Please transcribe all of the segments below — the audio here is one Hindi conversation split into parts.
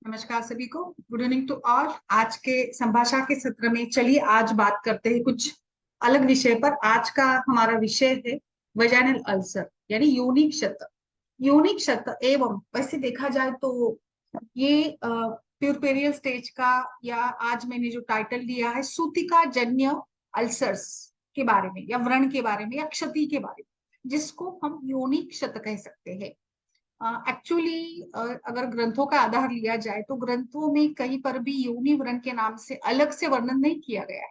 नमस्कार सभी को। Good evening to all. आज के संभाषा के सत्र में चलिए आज बात करते हैं कुछ अलग विषय पर। आज का हमारा विषय है वजाइनल अल्सर यानी योनिक क्षत। योनिक क्षत एवं वैसे देखा जाए तो ये प्यूरपेरियल स्टेज का, या आज मैंने जो टाइटल दिया है सूतिका जन्य अल्सर्स के बारे में, या व्रण के बारे में, या क्षति के बारे में, जिसको हम योनिक क्षत कह सकते हैं। एक्चुअली अगर ग्रंथों का आधार लिया जाए तो ग्रंथों में कहीं पर भी योनि व्रण के नाम से अलग से वर्णन नहीं किया गया है।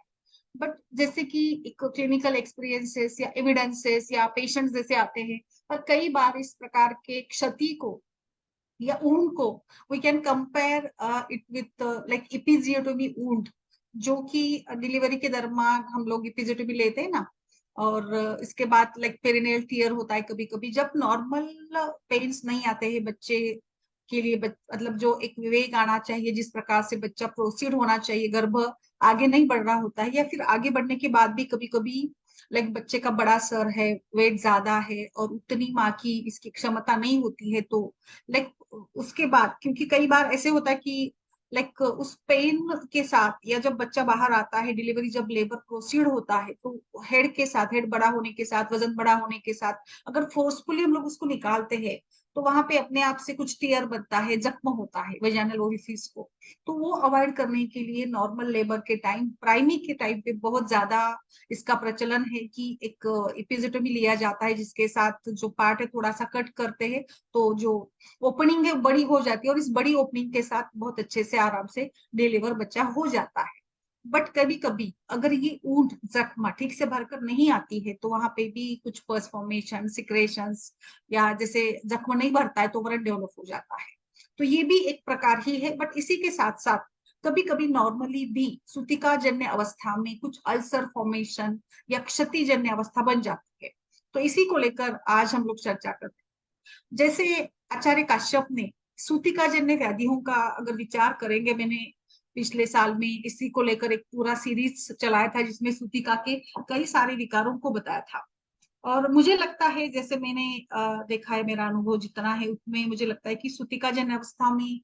बट जैसे कि एक क्लिनिकल एक्सपीरियंसेस या एविडेंसेस या पेशेंट्स जैसे आते हैं, और कई बार इस प्रकार के क्षति को या ऊंड को we can compare it with like episiotomy wound, जो कि डिलीवरी के दरमियान हम लोग इपिजियोटोमी लेते हैं ना। और इसके बाद लाइक पेरिनेल टीयर होता है कभी कभी, जब नॉर्मल पेन्स नहीं आते हैं बच्चे के लिए, मतलब जो एक विवेक आना चाहिए, जिस प्रकार से बच्चा प्रोसीड होना चाहिए, गर्भ आगे नहीं बढ़ रहा होता है, या फिर आगे बढ़ने के बाद भी कभी कभी लाइक बच्चे का बड़ा सर है, वेट ज्यादा है और उतनी माँ की इसकी क्षमता नहीं होती है, तो लाइक उसके बाद क्योंकि कई बार ऐसे होता है कि लाइक उस पेन के साथ, या जब बच्चा बाहर आता है डिलीवरी, जब लेबर प्रोसीड होता है, तो हेड के साथ, हेड बड़ा होने के साथ, वजन बड़ा होने के साथ अगर फोर्सफुली हम लोग उसको निकालते हैं तो वहां पे अपने आप से कुछ टीयर बनता है, जख्म होता है वेजाइनल ओरिफिस को। तो वो अवॉइड करने के लिए नॉर्मल लेबर के टाइम, प्राइमी के टाइम पे बहुत ज्यादा इसका प्रचलन है कि एक इपिजियोटोमी लिया जाता है, जिसके साथ जो पार्ट है थोड़ा सा कट करते हैं, तो जो ओपनिंग है बड़ी हो जाती है, और इस बड़ी ओपनिंग के साथ बहुत अच्छे से आराम से डिलीवर बच्चा हो जाता है। बट कभी कभी अगर ये ऊंट जख्म ठीक से भरकर नहीं आती है तो वहां पे भी कुछ पर्स फॉर्मेशन, सिक्रेशंस, या जैसे जख्म नहीं भरता है तो वरन डेवलप हो जाता है। तो ये भी एक प्रकार ही है। बट इसी के साथ साथ कभी कभी नॉर्मली भी सूतिका जन्य अवस्था में कुछ अल्सर फॉर्मेशन या क्षति जन्य अवस्था बन जाती है। तो इसी को लेकर आज हम लोग चर्चा करते हैं। जैसे आचार्य काश्यप ने सूतिका जन्य व्याधियों का अगर विचार करेंगे, मैंने पिछले साल में इसी को लेकर एक पूरा सीरीज चलाया था जिसमें सूतिका के कई सारे विकारों को बताया था। और मुझे लगता है, जैसे मैंने देखा है, मेरा अनुभव जितना है उसमें मुझे लगता है कि सूतिका जन्य अवस्था में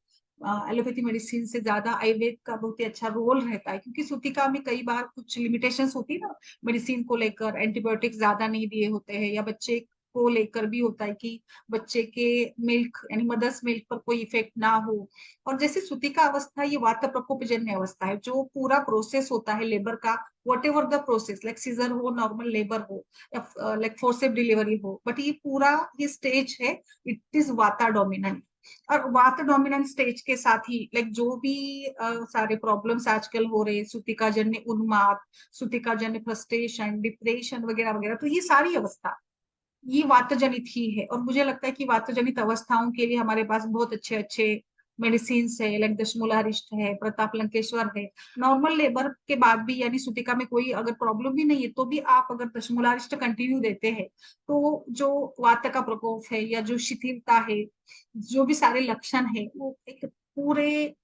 एलोपैथी मेडिसिन से ज्यादा आयुर्वेद का बहुत ही अच्छा रोल रहता है, क्योंकि सूतिका में कई बार कुछ लिमिटेशंस होती है ना, मेडिसिन को लेकर एंटीबायोटिक्स ज्यादा नहीं दिए होते हैं, या बच्चे को लेकर भी होता है कि बच्चे के मिल्क यानी मदर्स मिल्क पर कोई इफेक्ट ना हो। और जैसे सूतिका अवस्था ये वात प्रकोप जन्य अवस्था है, जो पूरा प्रोसेस होता है लेबर का, whatever the process, like caesar हो, नॉर्मल लेबर हो, या लाइक फोर्सेप डिलीवरी हो, बट ये पूरा ये स्टेज है, इट इज वाता डोमिनेंट। और वात डोमिनेंट स्टेज के साथ ही लाइक जो भी सारे प्रॉब्लम्स आजकल हो रहे, सूतिका जन्य उन्माद, सूतिका जन्य फ्रस्ट्रेशन, डिप्रेशन वगैरह वगैरह, तो ये सारी अवस्था ये वात जनित ही है। और मुझे लगता है कि वात जनित अवस्थाओं के लिए हमारे पास बहुत अच्छे अच्छे मेडिसिन है, लाइक दशमूलारिष्ट है, प्रताप लंकेश्वर है। नॉर्मल लेबर के बाद भी यानी सूतिका में कोई अगर प्रॉब्लम भी नहीं है तो भी आप अगर दशमूलारिष्ट कंटिन्यू देते हैं तो जो वात का प्रकोप है या जो शिथिलता है, जो भी सारे लक्षण है, वो एक पूरे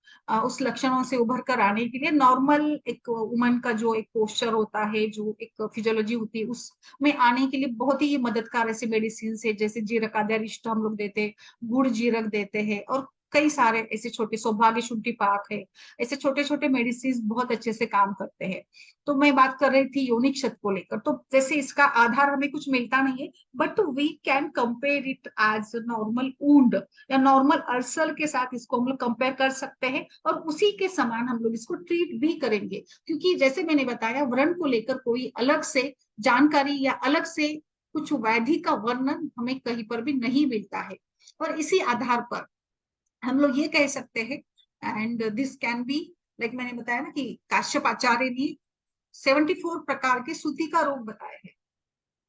उस लक्षणों से उभर कर आने के लिए नॉर्मल एक वुमन का जो एक पोस्चर होता है, जो एक फिजियोलॉजी होती है, उस में आने के लिए बहुत ही मददगार ऐसे मेडिसिन है। जैसे जीरक आद्यारिष्ट हम लोग देते हैं, गुड़ जीरक देते हैं, और कई सारे ऐसे छोटे, सौभाग्य शुंठी पाक है, ऐसे छोटे छोटे मेडिसिन बहुत अच्छे से काम करते हैं। तो मैं बात कर रही थी योनिक क्षत को लेकर, तो जैसे इसका आधार हमें कुछ मिलता नहीं है, but we can compare it as normal wound या नॉर्मल अल्सर के साथ इसको हम लोग कंपेयर कर सकते हैं, और उसी के समान हम लोग इसको ट्रीट भी करेंगे। क्योंकि जैसे मैंने बताया, व्रण को लेकर कोई अलग से जानकारी या अलग से कुछ व्याधि का वर्णन हमें कहीं पर भी नहीं मिलता है। और इसी आधार पर हम लोग ये कह सकते हैं, and this can be, like मैंने बताया ना कि काश्यप आचार्य ने 74 प्रकार के सूती का रोग बताए हैं।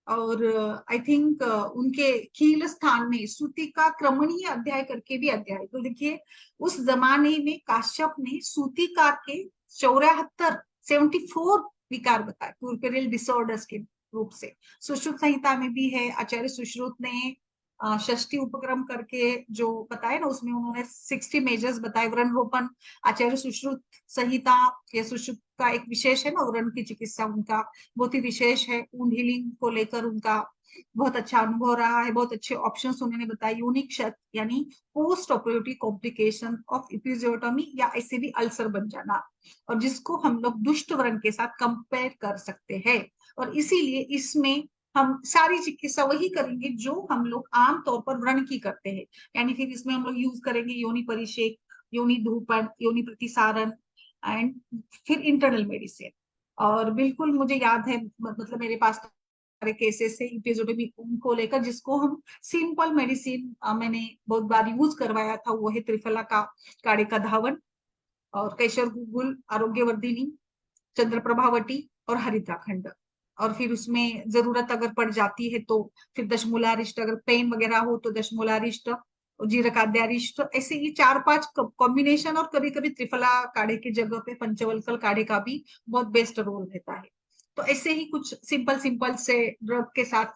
और आई थिंक उनके कील स्थान में सूती का क्रमणीय अध्याय करके भी अध्याय, तो देखिए उस जमाने में काश्यप ने सूतिका के 74, 74 विकार बताए पुरपेरियल डिसऑर्डर्स के रूप से। सुश्रुत संहिता में भी है, आचार्य सुश्रुत ने षष्ठी उपक्रम करके जो बताया ना, उसमें उन्होंने 60 मेजर्स बताए व्रण रोपण। आचार्य सुश्रुत संहिता या सुश्रुत का एक विशेष है ना, व्रण की चिकित्सा उनका बहुत ही विशेष है, ऊन हीलिंग को लेकर उनका बहुत अच्छा अनुभव रहा है, बहुत अच्छे ऑप्शंस उन्होंने बताए। यूनिक क्षत यानी post operative complication of episiotomy या ऐसे भी अल्सर बन जाना, और जिसको हम लोग दुष्ट व्रण के साथ कंपेयर कर सकते हैं। और इसीलिए इसमें हम सारी चिकित्सा वही करेंगे जो हम लोग आमतौर पर व्रण की करते हैं। यानी फिर इसमें हम लोग यूज करेंगे योनि परिषेक, योनि धूपन, योनि प्रतिसारण एंड फिर इंटरनल मेडिसिन। और बिल्कुल मुझे याद है, मतलब मेरे पास सारे केसेस है एपिजोडोमी को लेकर, जिसको हम सिंपल मेडिसिन मैंने बहुत बार यूज करवाया था। वो है त्रिफला का काढ़े का धावन, और केशर गुगुल आरोग्यवर्धिनी, चंद्र प्रभावटी और हरिद्राखंड। और फिर उसमें जरूरत अगर पड़ जाती है तो फिर दशमूलारिष्ट, अगर पेन वगैरह हो तो दशमूलारिष्ट और जीरकाद्यारिष्ट, ऐसे ये 4-5 कॉम्बिनेशन। और कभी कभी त्रिफला काढ़े की जगह पे पंचवल्कल काढ़े का भी बहुत बेस्ट रोल रहता है। तो ऐसे ही कुछ सिंपल सिंपल से ड्रग के साथ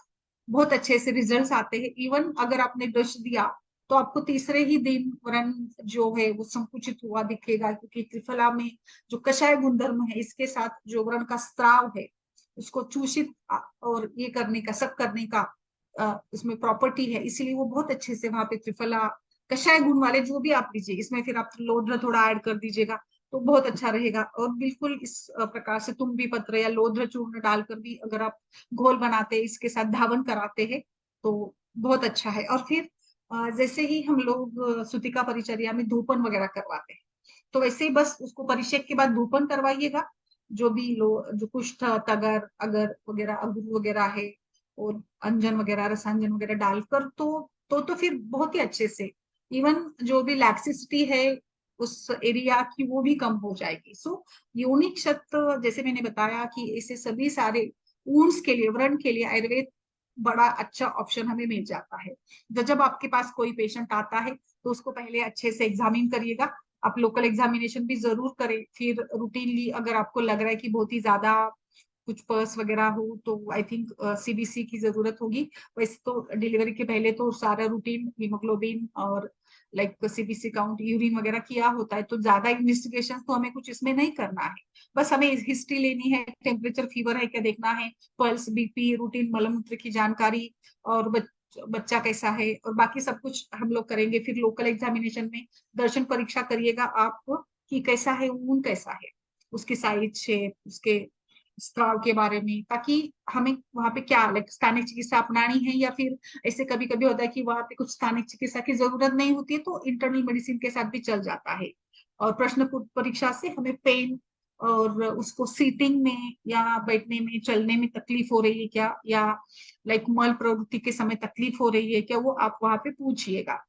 बहुत अच्छे से रिजल्ट्स आते हैं। इवन अगर आपने डश दिया तो आपको तीसरे ही दिन व्रण जो है वो संकुचित हुआ दिखेगा, क्योंकि त्रिफला में जो कषाय गुणधर्म है इसके साथ जो व्रण का स्त्राव है उसको चूषित और ये करने का, सब करने का उसमें प्रॉपर्टी है। इसीलिए वो बहुत अच्छे से वहां पे त्रिफला कषाय गुण वाले जो भी आप लीजिए, इसमें फिर आप लोध्र थोड़ा ऐड कर दीजिएगा तो बहुत अच्छा रहेगा। और बिल्कुल इस प्रकार से तुम्बी पत्र या लोध्र चूर्ण डालकर भी अगर आप घोल बनाते हैं, इसके साथ धावन कराते हैं तो बहुत अच्छा है। और फिर जैसे ही हम लोग सूतिका परिचर्या में धूपन वगैरह करवाते हैं, तो वैसे ही बस उसको परिषेक के बाद धूपन करवाइएगा। जो भी लो जो कुष्ठ, तगर, अगर वगैरह, अगरू वगैरह है, और अंजन वगैरह, रसांजन वगैरह डालकर तो फिर बहुत ही अच्छे से इवन जो भी लैक्सिसिटी है उस एरिया की वो भी कम हो जाएगी। सो यूनिक शब्द जैसे मैंने बताया कि ऐसे सभी सारे वुंड्स के लिए, व्रण के लिए आयुर्वेद बड़ा अच्छा ऑप्शन हमें मिल जाता है। जब आपके पास कोई पेशेंट आता है तो उसको पहले अच्छे से एग्जामिन करिएगा। आप लोकल एग्जामिनेशन भी जरूर करें। फिर रूटीनली अगर आपको लग रहा है कि बहुत ही ज्यादा कुछ पर्स वगैरह हो तो आई थिंक सीबीसी की जरूरत होगी। वैसे तो डिलीवरी के पहले तो सारा रूटीन हीमोग्लोबिन और लाइक सीबीसी काउंट, यूरिन वगैरह किया होता है, तो ज्यादा इन्वेस्टिगेशन तो हमें कुछ इसमें नहीं करना है। बस हमें हिस्ट्री लेनी है, टेम्परेचर फीवर है क्या देखना है, पल्स, बीपी, रूटीन मलमूत्र की जानकारी, और बच्चा कैसा है, और बाकी सब कुछ हम लोग करेंगे। फिर लोकल एग्जामिनेशन में दर्शन परीक्षा करिएगा आप कि कैसा है, ऊन कैसा है, उसकी साइज, शेप, उसके स्त्राव के बारे में, ताकि हमें वहां पे क्या लाइक स्थानिक चिकित्सा अपनानी है, या फिर ऐसे कभी कभी होता है कि वहां पे कुछ स्थानिक चिकित्सा की जरूरत नहीं होती है तो इंटरनल मेडिसिन के साथ भी चल जाता है। और प्रश्न परीक्षा से हमें पेन और उसको सीटिंग में या बैठने में, चलने में तकलीफ हो रही है क्या, या लाइक मल प्रवृत्ति के समय तकलीफ हो रही है क्या, वो आप वहां पे पूछिएगा।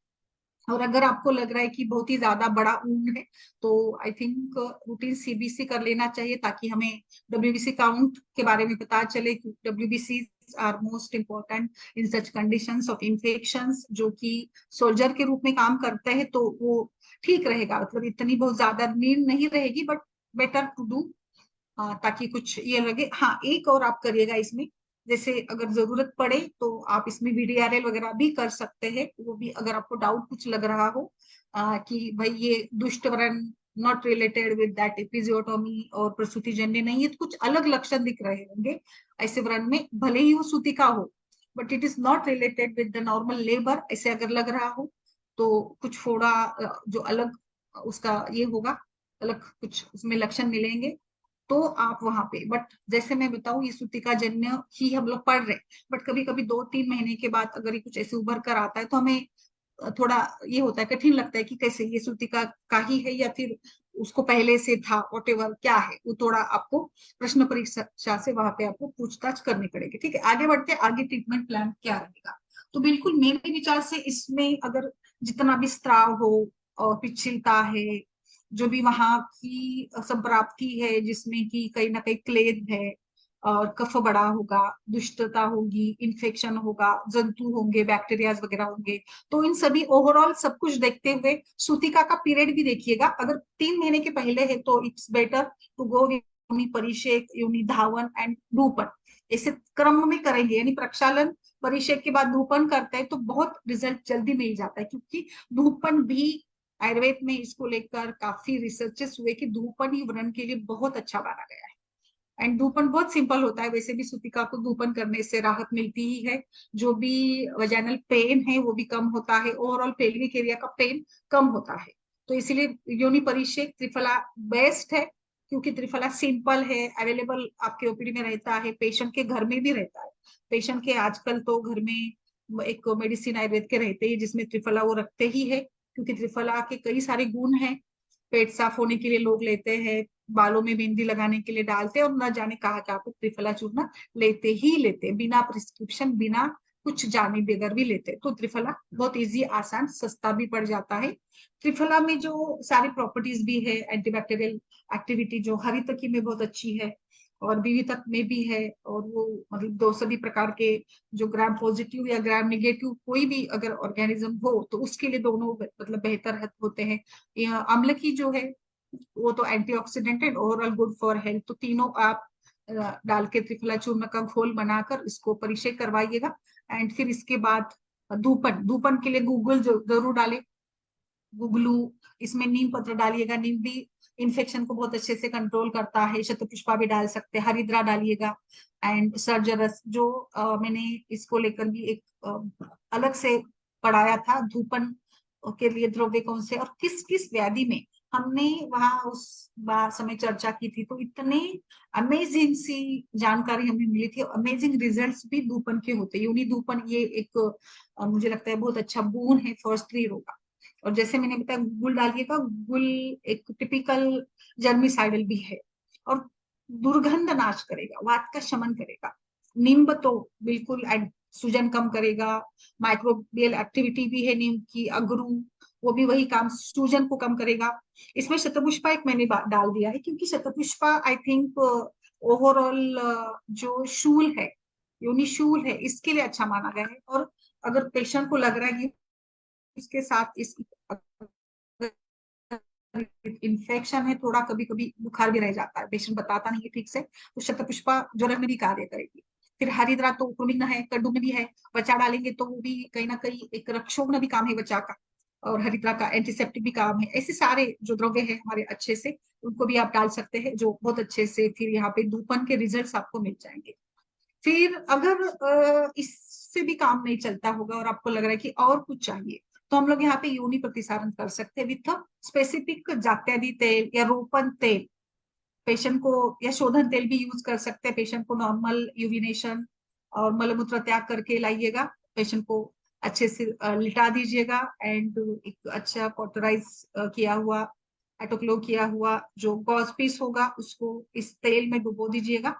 और अगर आपको लग रहा है कि बहुत ही ज्यादा बड़ा ऊन है तो आई थिंक रूटीन सीबीसी कर लेना चाहिए, ताकि हमें डब्ल्यूबीसी काउंट के बारे में पता चले। WBC are most important in such conditions of infections, जो कि सोल्जर के रूप में काम करते हैं, तो वो ठीक रहेगा। मतलब इतनी बहुत ज्यादा नीड नहीं रहेगी, बट बेटर टू डू, ताकि कुछ ये लगे। हाँ, एक और आप करिएगा इसमें, जैसे अगर जरूरत पड़े तो आप इसमें वीडीआरएल वगैरह भी कर सकते हैं। वो भी अगर आपको डाउट कुछ लग रहा हो कि भाई ये दुष्ट व्रण not related with that episiotomy और प्रसूति जन्य नहीं है, तो कुछ अलग लक्षण दिख रहे होंगे ऐसे व्रण में, भले ही वो सूतिका हो but it is not related with the normal labour, ऐसे अगर लग रहा हो तो कुछ फोड़ा जो अलग उसका ये होगा, अलग कुछ उसमें लक्षण मिलेंगे, तो आप वहां पे। बट जैसे मैं बताऊं, ये सूतिका जन्य ही हम लोग पढ़ रहे हैं, बट कभी कभी 2-3 महीने के बाद अगर ये कुछ ऐसे उभर कर आता है तो हमें थोड़ा ये होता है, कठिन लगता है कि कैसे ये सूतिका का ही है या फिर उसको पहले से था, वॉटेवर क्या है वो, थोड़ा आपको प्रश्न परीक्षा से वहां पे आपको पूछताछ करनी पड़ेगी। ठीक है, आगे बढ़ते हैं, आगे ट्रीटमेंट प्लान क्या रहेगा। तो बिल्कुल मेरे विचार से इसमें अगर जितना भी स्त्राव हो और पिछिलता है, जो भी वहां की संप्राप्ति है जिसमें कि कहीं ना कहीं क्लेद है, और कफ बड़ा होगा, दुष्टता होगी, इन्फेक्शन होगा, जंतु होंगे, बैक्टीरियाज वगैरह होंगे, तो इन सभी ओवरऑल सब कुछ देखते हुए सूतिका का पीरियड भी देखिएगा। अगर 3 महीने के पहले है तो इट्स बेटर टू गो योनि परिषेक, योनि धावन एंड धूपन, ऐसे क्रम में करेंगे। यानी प्रक्षालन परिषेक के बाद धूपन करते हैं तो बहुत रिजल्ट जल्दी मिल जाता है, क्योंकि धूपन भी आयुर्वेद में इसको लेकर काफी रिसर्चेस हुए कि धूपन ही व्रण के लिए बहुत अच्छा माना गया है। एंड धूपन बहुत सिंपल होता है, वैसे भी सूतिका को धूपन करने से राहत मिलती ही है। जो भी वजाइनल पेन है वो भी कम होता है, ओवरऑल पेल्विक एरिया का पेन कम होता है। तो इसीलिए योनि परिषेक त्रिफला बेस्ट है, क्योंकि त्रिफला सिंपल है, अवेलेबल आपके ओपीडी में रहता है, पेशेंट के घर में भी रहता है। पेशेंट के आजकल तो घर में एक मेडिसिन आयुर्वेद के रहते हैं जिसमें त्रिफला वो रखते ही है, क्योंकि त्रिफला के कई सारे गुण हैं। पेट साफ होने के लिए लोग लेते हैं, बालों में मेहंदी लगाने के लिए डालते हैं, और न जाने कहा क्या तो त्रिफला चूर्ण लेते ही लेते हैं, बिना प्रिस्क्रिप्शन, बिना कुछ जाने बगैर भी लेते हैं। तो त्रिफला बहुत इजी, आसान, सस्ता भी पड़ जाता है। त्रिफला में जो सारी प्रॉपर्टीज भी है, एंटीबैक्टीरियल एक्टिविटी जो हरितकी में बहुत अच्छी है और विविधक में भी है, और वो मतलब दो सभी प्रकार के जो ग्राम पॉजिटिव या ग्राम निगेटिव कोई भी अगर ऑर्गेनिज्म हो तो उसके लिए दोनों मतलब बेहतर होते हैं। अम्ल की जो है वो तो एंटीऑक्सीडेंट है, ओवरऑल गुड फॉर हेल्थ। तो तीनों आप डाल के त्रिफला चूर्ण का घोल बनाकर इसको परिचय करवाइएगा। एंड फिर इसके बाद धूपन, धूपन के लिए गूगल जरूर डालें, गुगलू। इसमें नीम पत्र डालिएगा, नीम भी इन्फेक्शन को बहुत अच्छे से कंट्रोल करता है। शतपुष्पा भी डाल सकते हैं, हरिद्रा डालिएगा। एंड सर्जरस जो मैंने इसको लेकर भी एक अलग से पढ़ाया था, धूपन के लिए द्रव्य कौन से और किस किस व्याधि में, हमने वहां उस बार समय चर्चा की थी। तो इतने अमेजिंग सी जानकारी हमें मिली थी, अमेजिंग रिजल्ट्स भी धूपन के होते हैं। यूनि धूपन ये एक मुझे लगता है बहुत अच्छा बून है फॉर स्त्री रोग का। और जैसे मैंने बताया गुल डालिएगा, गुल एक टिपिकल जर्मिसाइडल भी है और दुर्गंध नाश करेगा, वात का शमन करेगा। नींब तो बिल्कुल सूजन कम करेगा, माइक्रोबियल एक्टिविटी भी है नीम की। अगरू वो भी वही काम, सूजन को कम करेगा। इसमें शतपुष्पा एक मैंने डाल दिया है, क्योंकि शतपुष्पा आई थिंक ओवरऑल जो शूल है, योनि शूल है, इसके लिए अच्छा माना गया है। और अगर पेशेंट को लग रहा है कि इसके साथ इस इन्फेक्शन है, थोड़ा कभी कभी बुखार भी रह जाता है, पेशेंट बताता नहीं है ठीक से, तो शतपुष्पा ज्वर में भी कार्य करेगी। फिर हरिद्रा तो कुमिन है, कड्डू में भी है, बच्चा डालेंगे तो वो भी कहीं ना कहीं एक रक्षोग्न भी काम है बच्चा का, और हरिद्रा का एंटीसेप्टिक भी काम है। ऐसे सारे जो द्रव्य है हमारे अच्छे से, उनको भी आप डाल सकते हैं, जो बहुत अच्छे से फिर यहाँ पे धूपन के रिजल्ट आपको मिल जाएंगे। फिर अगर इससे भी काम नहीं चलता होगा और आपको लग रहा है कि और कुछ चाहिए, तो हम लोग यहाँ पे योनि प्रतिसारण कर सकते हैं विथ स्पेसिफिक जात्यादि तेल या रोपन तेल। पेशेंट को या शोधन तेल भी यूज कर सकते हैं। पेशेंट को नॉर्मल यूरिनेशन और मलमूत्र त्याग करके लाइएगा, पेशेंट को अच्छे से लिटा दीजिएगा, एंड एक अच्छा कॉटराइज किया हुआ, एटोक्लो किया हुआ जो गॉज पीस होगा उसको इस तेल में डुबो दीजिएगा,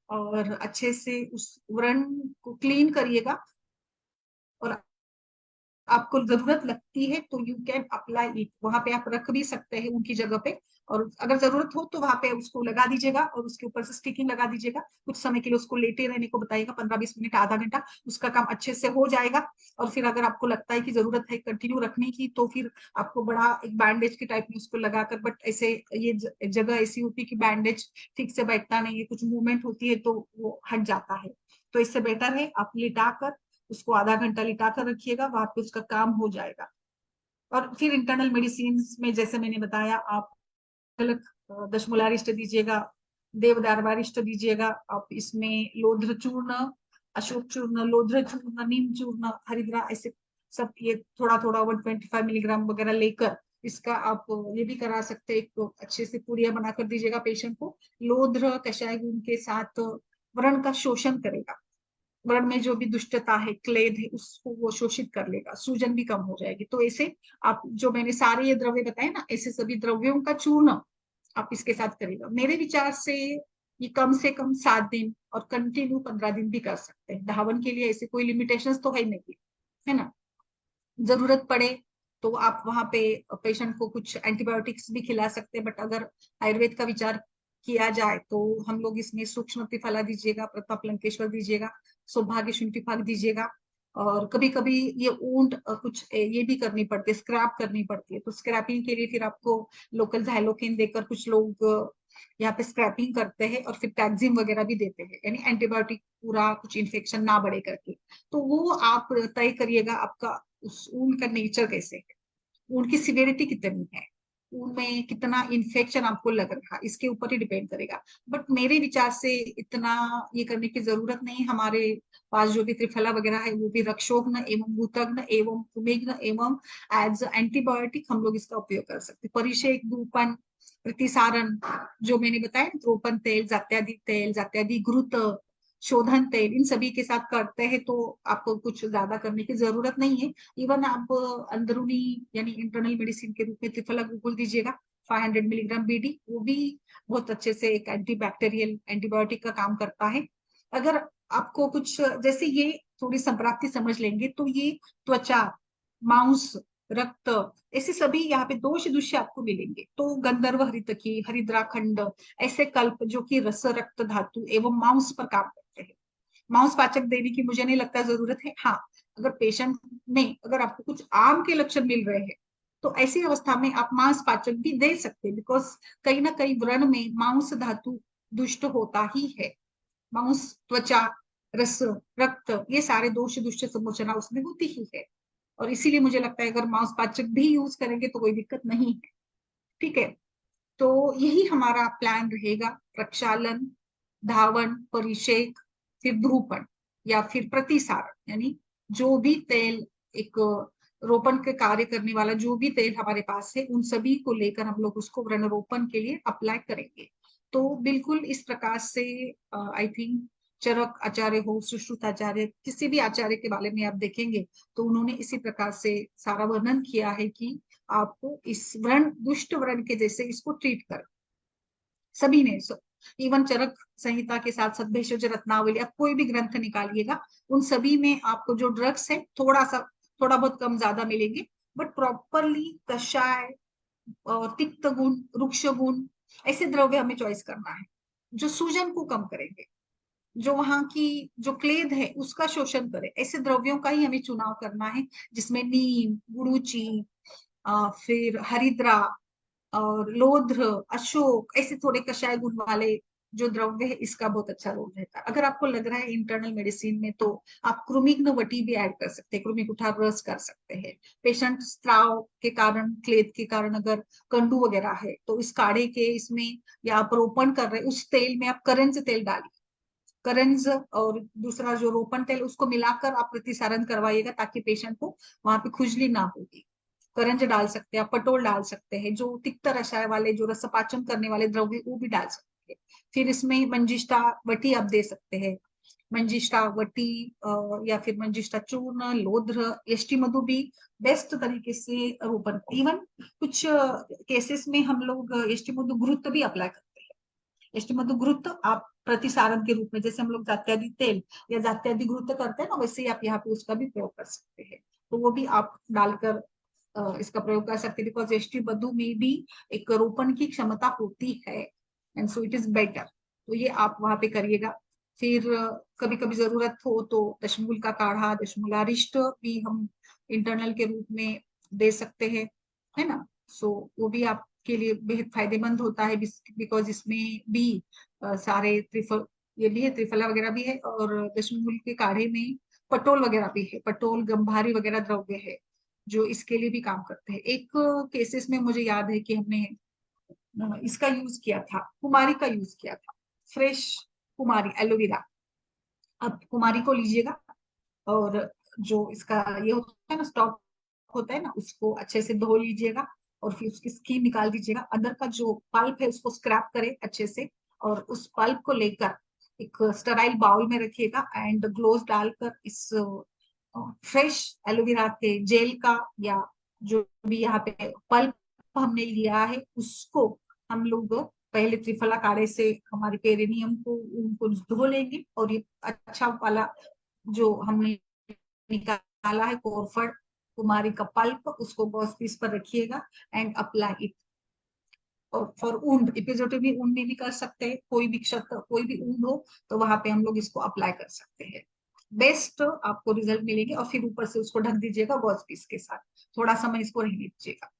और अच्छे से उस व्रण को क्लीन करिएगा। और आपको जरूरत लगती है तो यू कैन अप्लाई इट, वहां पे आप रख भी सकते हैं उनकी जगह पे, और अगर जरूरत हो तो वहां पे उसको लगा दीजिएगा और उसके ऊपर से स्टिकिंग लगा दीजिएगा। कुछ समय के लिए उसको लेटे रहने को बताइएगा, 15-20 मिनट, आधा घंटा, उसका काम अच्छे से हो जाएगा। और फिर अगर आपको लगता है कि जरूरत है कंटिन्यू रखने की, तो फिर आपको बड़ा एक बैंडेज के टाइप में उसको लगाकर, बट ऐसे ये जगह ऐसी होती है कि बैंडेज ठीक से बैठता नहीं है, कुछ मूवमेंट होती है तो वो हट जाता है। तो इससे बेटर है आप लिटा कर उसको आधा घंटा लिटा कर रखिएगा, वहां पे उसका काम हो जाएगा। और फिर इंटरनल मेडिसिन में जैसे मैंने बताया, आप अलग दशमूलारिष्ट दीजिएगा, देवदारवारिष्ट दीजिएगा। आप इसमें लोध्र चूर्ण, अशोक चूर्ण, लोध्र चूर्ण, नीम चूर्ण, हरिद्रा, ऐसे सब ये थोड़ा थोड़ा 125 मिलीग्राम वगैरह लेकर इसका आप ये भी करा सकते हैं। एक अच्छे से पुड़िया बनाकर दीजिएगा पेशेंट को। लोध्र कषाय गुण के साथ व्रण का शोषण करेगा, व्रण में जो भी दुष्टता है, क्लेद है, उसको वो शोषित कर लेगा, सूजन भी कम हो जाएगी। तो ऐसे आप जो मैंने सारे ये द्रव्य बताए ना, ऐसे सभी द्रव्यों का चूर्ण आप इसके साथ करेगा। मेरे विचार से ये कम से कम 7 दिन और कंटिन्यू 15 दिन भी कर सकते हैं। धावन के लिए ऐसे कोई लिमिटेशंस तो है नहीं, है ना। जरूरत पड़े तो आप वहां पे पेशेंट को कुछ एंटीबायोटिक्स भी खिला सकते हैं, बट अगर आयुर्वेद का विचार किया जाए तो हम लोग इसमें सूक्ष्म त्रिफला दीजिएगा, प्रताप लंकेश्वर दीजिएगा, सौभाग्य शुंठी फाग दीजिएगा। और कभी कभी ये ऊंट कुछ ये भी करनी पड़ती है, स्क्रैप करनी पड़ती है, तो स्क्रैपिंग के लिए फिर आपको लोकल झाइलोकेन देकर कुछ लोग यहाँ पे स्क्रैपिंग करते हैं, और फिर टैक्जिम वगैरह भी देते हैं, यानी एंटीबायोटिक पूरा कुछ इन्फेक्शन ना बढ़े करके। तो वो आप तय करिएगा आपका उस ऊन का नेचर कैसे है, ऊन की सिवियरिटी कितनी है। उनमें कितना इन्फेक्शन आपको लग रहा, इसके ऊपर ही डिपेंड करेगा। बट मेरे विचार से इतना ये करने की जरूरत नहीं। हमारे पास जो भी त्रिफला वगैरह है वो भी रक्षोघ्न एवं भूतग्न एवं कुमेग्न एवं एज एंटीबायोटिक हम लोग इसका उपयोग कर सकते हैं। परिषेक, धूपन, प्रतिसारण, जो मैंने बताया, द्रोपन तेल, जात्यादि घृत, शोधन तेल, इन सभी के साथ करते हैं तो आपको कुछ ज्यादा करने की जरूरत नहीं है। इवन आप अंदरूनी यानी इंटरनल मेडिसिन के रूप में त्रिफला गूगल दीजिएगा, 500 मिलीग्राम बीडी, वो भी बहुत अच्छे से एक एंटीबैक्टीरियल एंटीबायोटिक का काम करता है। अगर आपको कुछ जैसे ये थोड़ी संप्राप्ति समझ लेंगे तो ये त्वचा, मांस, रक्त, ऐसे सभी यहाँ पे दोष दुष्य आपको मिलेंगे। तो गंधर्व हरितकी, हरिद्राखंड, ऐसे कल्प जो कि रस, रक्त धातु एवं मांस पर काम करते हैं। मांस पाचक देने की मुझे नहीं लगता जरूरत है। हाँ, अगर पेशेंट में अगर आपको कुछ आम के लक्षण मिल रहे हैं तो ऐसी अवस्था में आप मांस पाचक भी दे सकते हैं, बिकॉज कहीं ना कहीं व्रण में मांस धातु दुष्ट होता ही है। मांस, त्वचा, रस, रक्त, ये सारे दोष दुष्ट संमोचना उसमें होती ही है। और इसीलिए मुझे लगता है अगर मांस पाचक भी यूज करेंगे तो कोई दिक्कत नहीं है। ठीक है, तो यही हमारा प्लान रहेगा। प्रक्षालन, धावन, परिषेक, फिर ध्रुपण या फिर प्रतिसारण, यानी जो भी तेल एक रोपण के कार्य करने वाला जो भी तेल हमारे पास है उन सभी को लेकर हम लोग उसको व्रणरोपण के लिए अप्लाई करेंगे। तो बिल्कुल इस प्रकार से आई थिंक चरक आचार्य हो, सुश्रुत आचार्य, किसी भी आचार्य के बारे में आप देखेंगे तो उन्होंने इसी प्रकार से सारा वर्णन किया है कि आपको इस व्रण, दुष्ट व्रण के जैसे इसको ट्रीट कर, सभी ने। इवन चरक संहिता के साथ सद्भेषज रत्नावली, आप कोई भी ग्रंथ निकालिएगा उन सभी में आपको जो ड्रग्स है थोड़ा बहुत कम ज्यादा मिलेंगे, बट प्रॉपरली कषाय और तिक्त गुण, वृक्ष गुण, ऐसे द्रव्य हमें चॉइस करना है जो सूजन को कम करेंगे, जो वहां की जो क्लेद है उसका शोषण करे, ऐसे द्रव्यों का ही हमें चुनाव करना है, जिसमें नीम, गुड़ूची, फिर हरिद्रा और लोध्र, अशोक, ऐसे थोड़े कषाय गुण वाले जो द्रव्य है इसका बहुत अच्छा रोल रहता है। अगर आपको लग रहा है इंटरनल मेडिसिन में तो आप क्रुमिग्न वटी भी ऐड कर सकते हैं, क्रुमिकुठा रस कर सकते हैं। पेशेंट स्त्राव के कारण, क्लेद के कारण अगर कंडू वगैरह है तो इस काढ़े के इसमें, या आप रोपण कर रहे उस तेल में आप करंज तेल डालिए, करंज और दूसरा जो रोपण तेल उसको मिलाकर आप प्रतिसारण करवाइएगा ताकि पेशेंट को वहां पे खुजली ना होगी। करंज डाल सकते हैं आप, पटोल डाल सकते हैं, जो तिक्त रसाय वाले जो रसपाचन करने वाले द्रव्य वो भी डाल सकते हैं। फिर इसमें मंजिष्ठा वटी आप दे सकते हैं, मंजिष्ठा वटी या फिर मंजिष्ठा चूर्ण, लोध्र, यष्टि मधु भी बेस्ट तरीके से रोपण। इवन कुछ केसेस में हम लोग यष्टि मधु घृत भी अप्लाई करते हैं। यष्टि मधु घृत आप प्रतिसारण के रूप में, जैसे हम लोग जात्यादि तेल या जात्यादि घृत करते हैं ना, वैसे ही आप यहाँ पे उसका भी प्रयोग कर सकते हैं। तो वो भी आप डालकर इसका प्रयोग कर सकते हैं, बिकॉज यष्टि मधु में भी एक रोपण की क्षमता होती है, and so it is better. तो ये आप वहां पे करिएगा। फिर कभी कभी जरूरत हो तो दशमूल का काढ़ा, दशमूलारिष्ट भी हम इंटरनल के रूप में दे सकते हैं, है ना। सो वो भी आपके लिए बेहद फायदेमंद होता है, बिकॉज इसमें भी सारे त्रिफल, ये भी है, त्रिफला वगैरह भी है, और दशमूल के काढ़े में पटोल वगैरह भी है, पटोल, गंभारी वगैरह द्रव्य है जो इसके लिए भी काम करते हैं। एक केसेस में मुझे याद है कि हमने इसका यूज किया था, कुमारी का यूज किया था, फ्रेश कुमारी एलोवेरा। अब कुमारी को लीजिएगा और जो इसका ये होता है ना, स्टॉक होता है ना, उसको अच्छे से धो लीजिएगा और फिर उसकी स्किन निकाल दीजिएगा। अंदर का जो पल्प है उसको स्क्रैप करें अच्छे से, और उस पल्प को लेकर एक स्टराइल बाउल में रखिएगा एंड ग्लोव्स डालकर इस फ्रेश एलोवेरा के जेल का, या जो भी यहाँ पे पल्प हमने लिया है उसको हम लोग पहले त्रिफला काढ़े से हमारे पेरिनियम को उनको धो लेंगे, और ये अच्छा वाला जो हमने निकाला है कोरफड कुमारी का पल्प, उसको गॉस पीस पर रखिएगा एंड अप्लाई इट। और फॉर ऊंड, एपिजोटोमी ऊंड में भी कर सकते हैं, कोई भी क्षत, कोई भी ऊंड हो तो वहां पे हम लोग इसको अप्लाई कर सकते हैं। बेस्ट आपको रिजल्ट मिलेंगे। और फिर ऊपर से उसको ढक दीजिएगा गॉस पीस के साथ, थोड़ा समय इसको रहने दीजिएगा।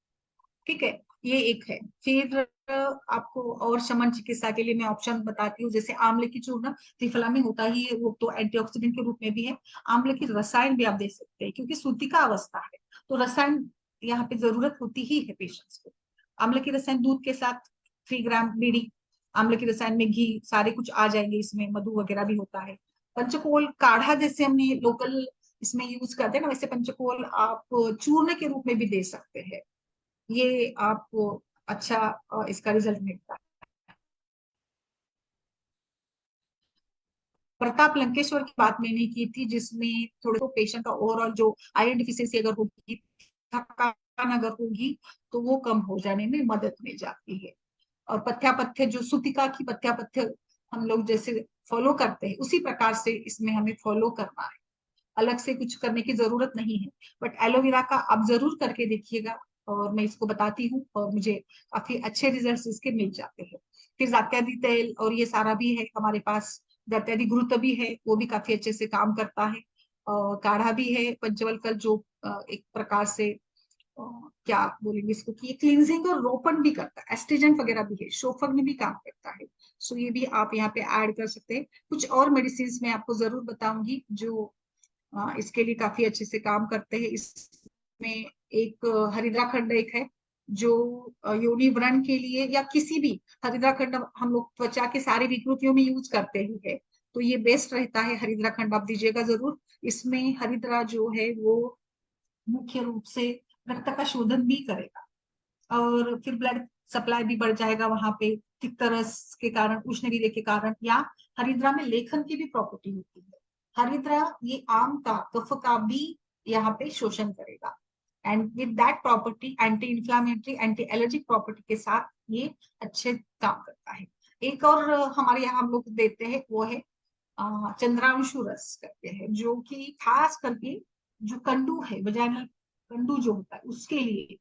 ठीक है, ये एक है। फिर आपको और शमन चिकित्सा के लिए मैं ऑप्शन बताती हूँ, जैसे आंवले की चूर्ण, त्रिफला में होता ही है, वो तो एंटीऑक्सीडेंट के रूप में भी है। आंवले की रसायन भी आप दे सकते हैं, क्योंकि सूतिका अवस्था है तो रसायन यहाँ पे जरूरत होती ही है पेशेंट्स को। आम्ल की रसायन दूध के साथ 3 ग्राम बीड़ी, आम्ल की रसायन में घी, सारे कुछ आ जाएंगे इसमें, मधु वगैरह भी होता है। पंचकोल काढ़ा जैसे हमने लोकल इसमें यूज करते हैं ना, वैसे पंचकोल आप चूर्ण के रूप में भी दे सकते हैं। ये आपको अच्छा इसका रिजल्ट मिलता है। प्रताप लंकेश्वर की बात मैंने की थी, जिसमें थोड़े तो पेशेंट का ओवरऑल जो आयरन डिफिशियंसी अगर होगी, थकान अगर होगी, तो वो कम हो जाने में मदद मिल जाती है। और पथ्यापथ्य जो सुतिका की पथ्यापथ्य हम लोग जैसे फॉलो करते हैं, उसी प्रकार से इसमें हमें फॉलो करना है। अलग से कुछ करने की जरूरत नहीं है। बट एलोवेरा का आप जरूर करके देखिएगा, और मैं इसको बताती हूँ, और मुझे काफी अच्छे रिजल्ट्स इसके मिल जाते हैं। फिर जात्यादि तेल और ये सारा भी है हमारे पास। जात्यादि घृत भी है, वो भी काफी अच्छे से काम करता है। और काढ़ा भी है पंचवल्कल, जो एक प्रकार से क्या बोलेंगे इसको, कि क्लींजिंग और रोपन भी करता है, एस्ट्रिजेंट वगैरह भी है, शोफक में भी काम करता है। सो ये भी आप यहाँ पे ऐड कर सकते हैं। कुछ और मेडिसिन मैं आपको जरूर बताऊंगी जो इसके लिए काफी अच्छे से काम करते हैं। इसमें एक हरिद्राखंड एक है, जो योनि व्रण के लिए या किसी भी, हरिद्राखंड हम लोग त्वचा के सारे विकृतियों में यूज करते ही है, तो ये बेस्ट रहता है। हरिद्राखंड आप दीजिएगा जरूर। इसमें हरिद्रा जो है वो मुख्य रूप से रक्त का शोधन भी करेगा, और फिर ब्लड सप्लाई भी बढ़ जाएगा वहां पे, तिक्तरस के कारण, उष्णवीर्य के कारण। या हरिद्रा में लेखन की भी प्रॉपर्टी होती है। हरिद्रा ये आम का कफ का भी यहाँ पे शोषण करेगा, and with that property anti inflammatory anti allergic property के साथ ये अच्छे काम करता है। एक और हमारे यहाँ हम लोग देते हैं, वो है चंद्रांशु रस करते हैं, जो कि खास करके जो कंडू है, वजाइनल कंडू जो होता है उसके लिए,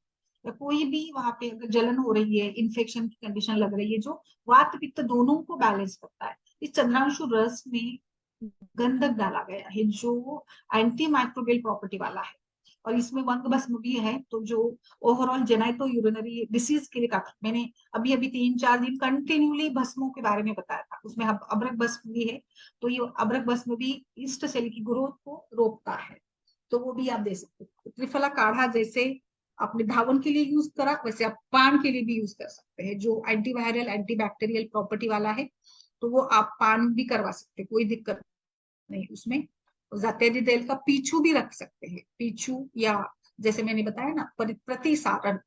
या कोई भी वहां पे अगर जलन हो रही है, इन्फेक्शन की कंडीशन लग रही है, जो वात पित्त दोनों को बैलेंस करता है। इस चंद्रांशु रस में गंधक डाला गया है, जो एंटी माइक्रोबियल प्रॉपर्टी वाला है। और इसमें वंग भस्म भी है, तो जो ओवरऑल जेनाइटो यूरिनरी डिसीज के लिए काफी, मैंने अभी अभी 3-4 दिन कंटिन्यूली भस्मों के बारे में बताया था, उसमें अब अबरक भस्म भी है। तो ये अबरक भस्म भी ईस्ट सेल की ग्रोथ को रोकता है, तो वो भी आप दे सकते हो। त्रिफला काढ़ा जैसे आपने धावन के लिए यूज करा, वैसे आप पान के लिए भी यूज कर सकते हैं, जो एंटीवायरल एंटीबैक्टीरियल प्रॉपर्टी वाला है, तो वो आप पान भी करवा सकते हैं, कोई दिक्कत नहीं उसमें। जातेदी तेल का पीछू भी रख सकते हैं, पीछू, या जैसे मैंने बताया ना प्रतिसारण,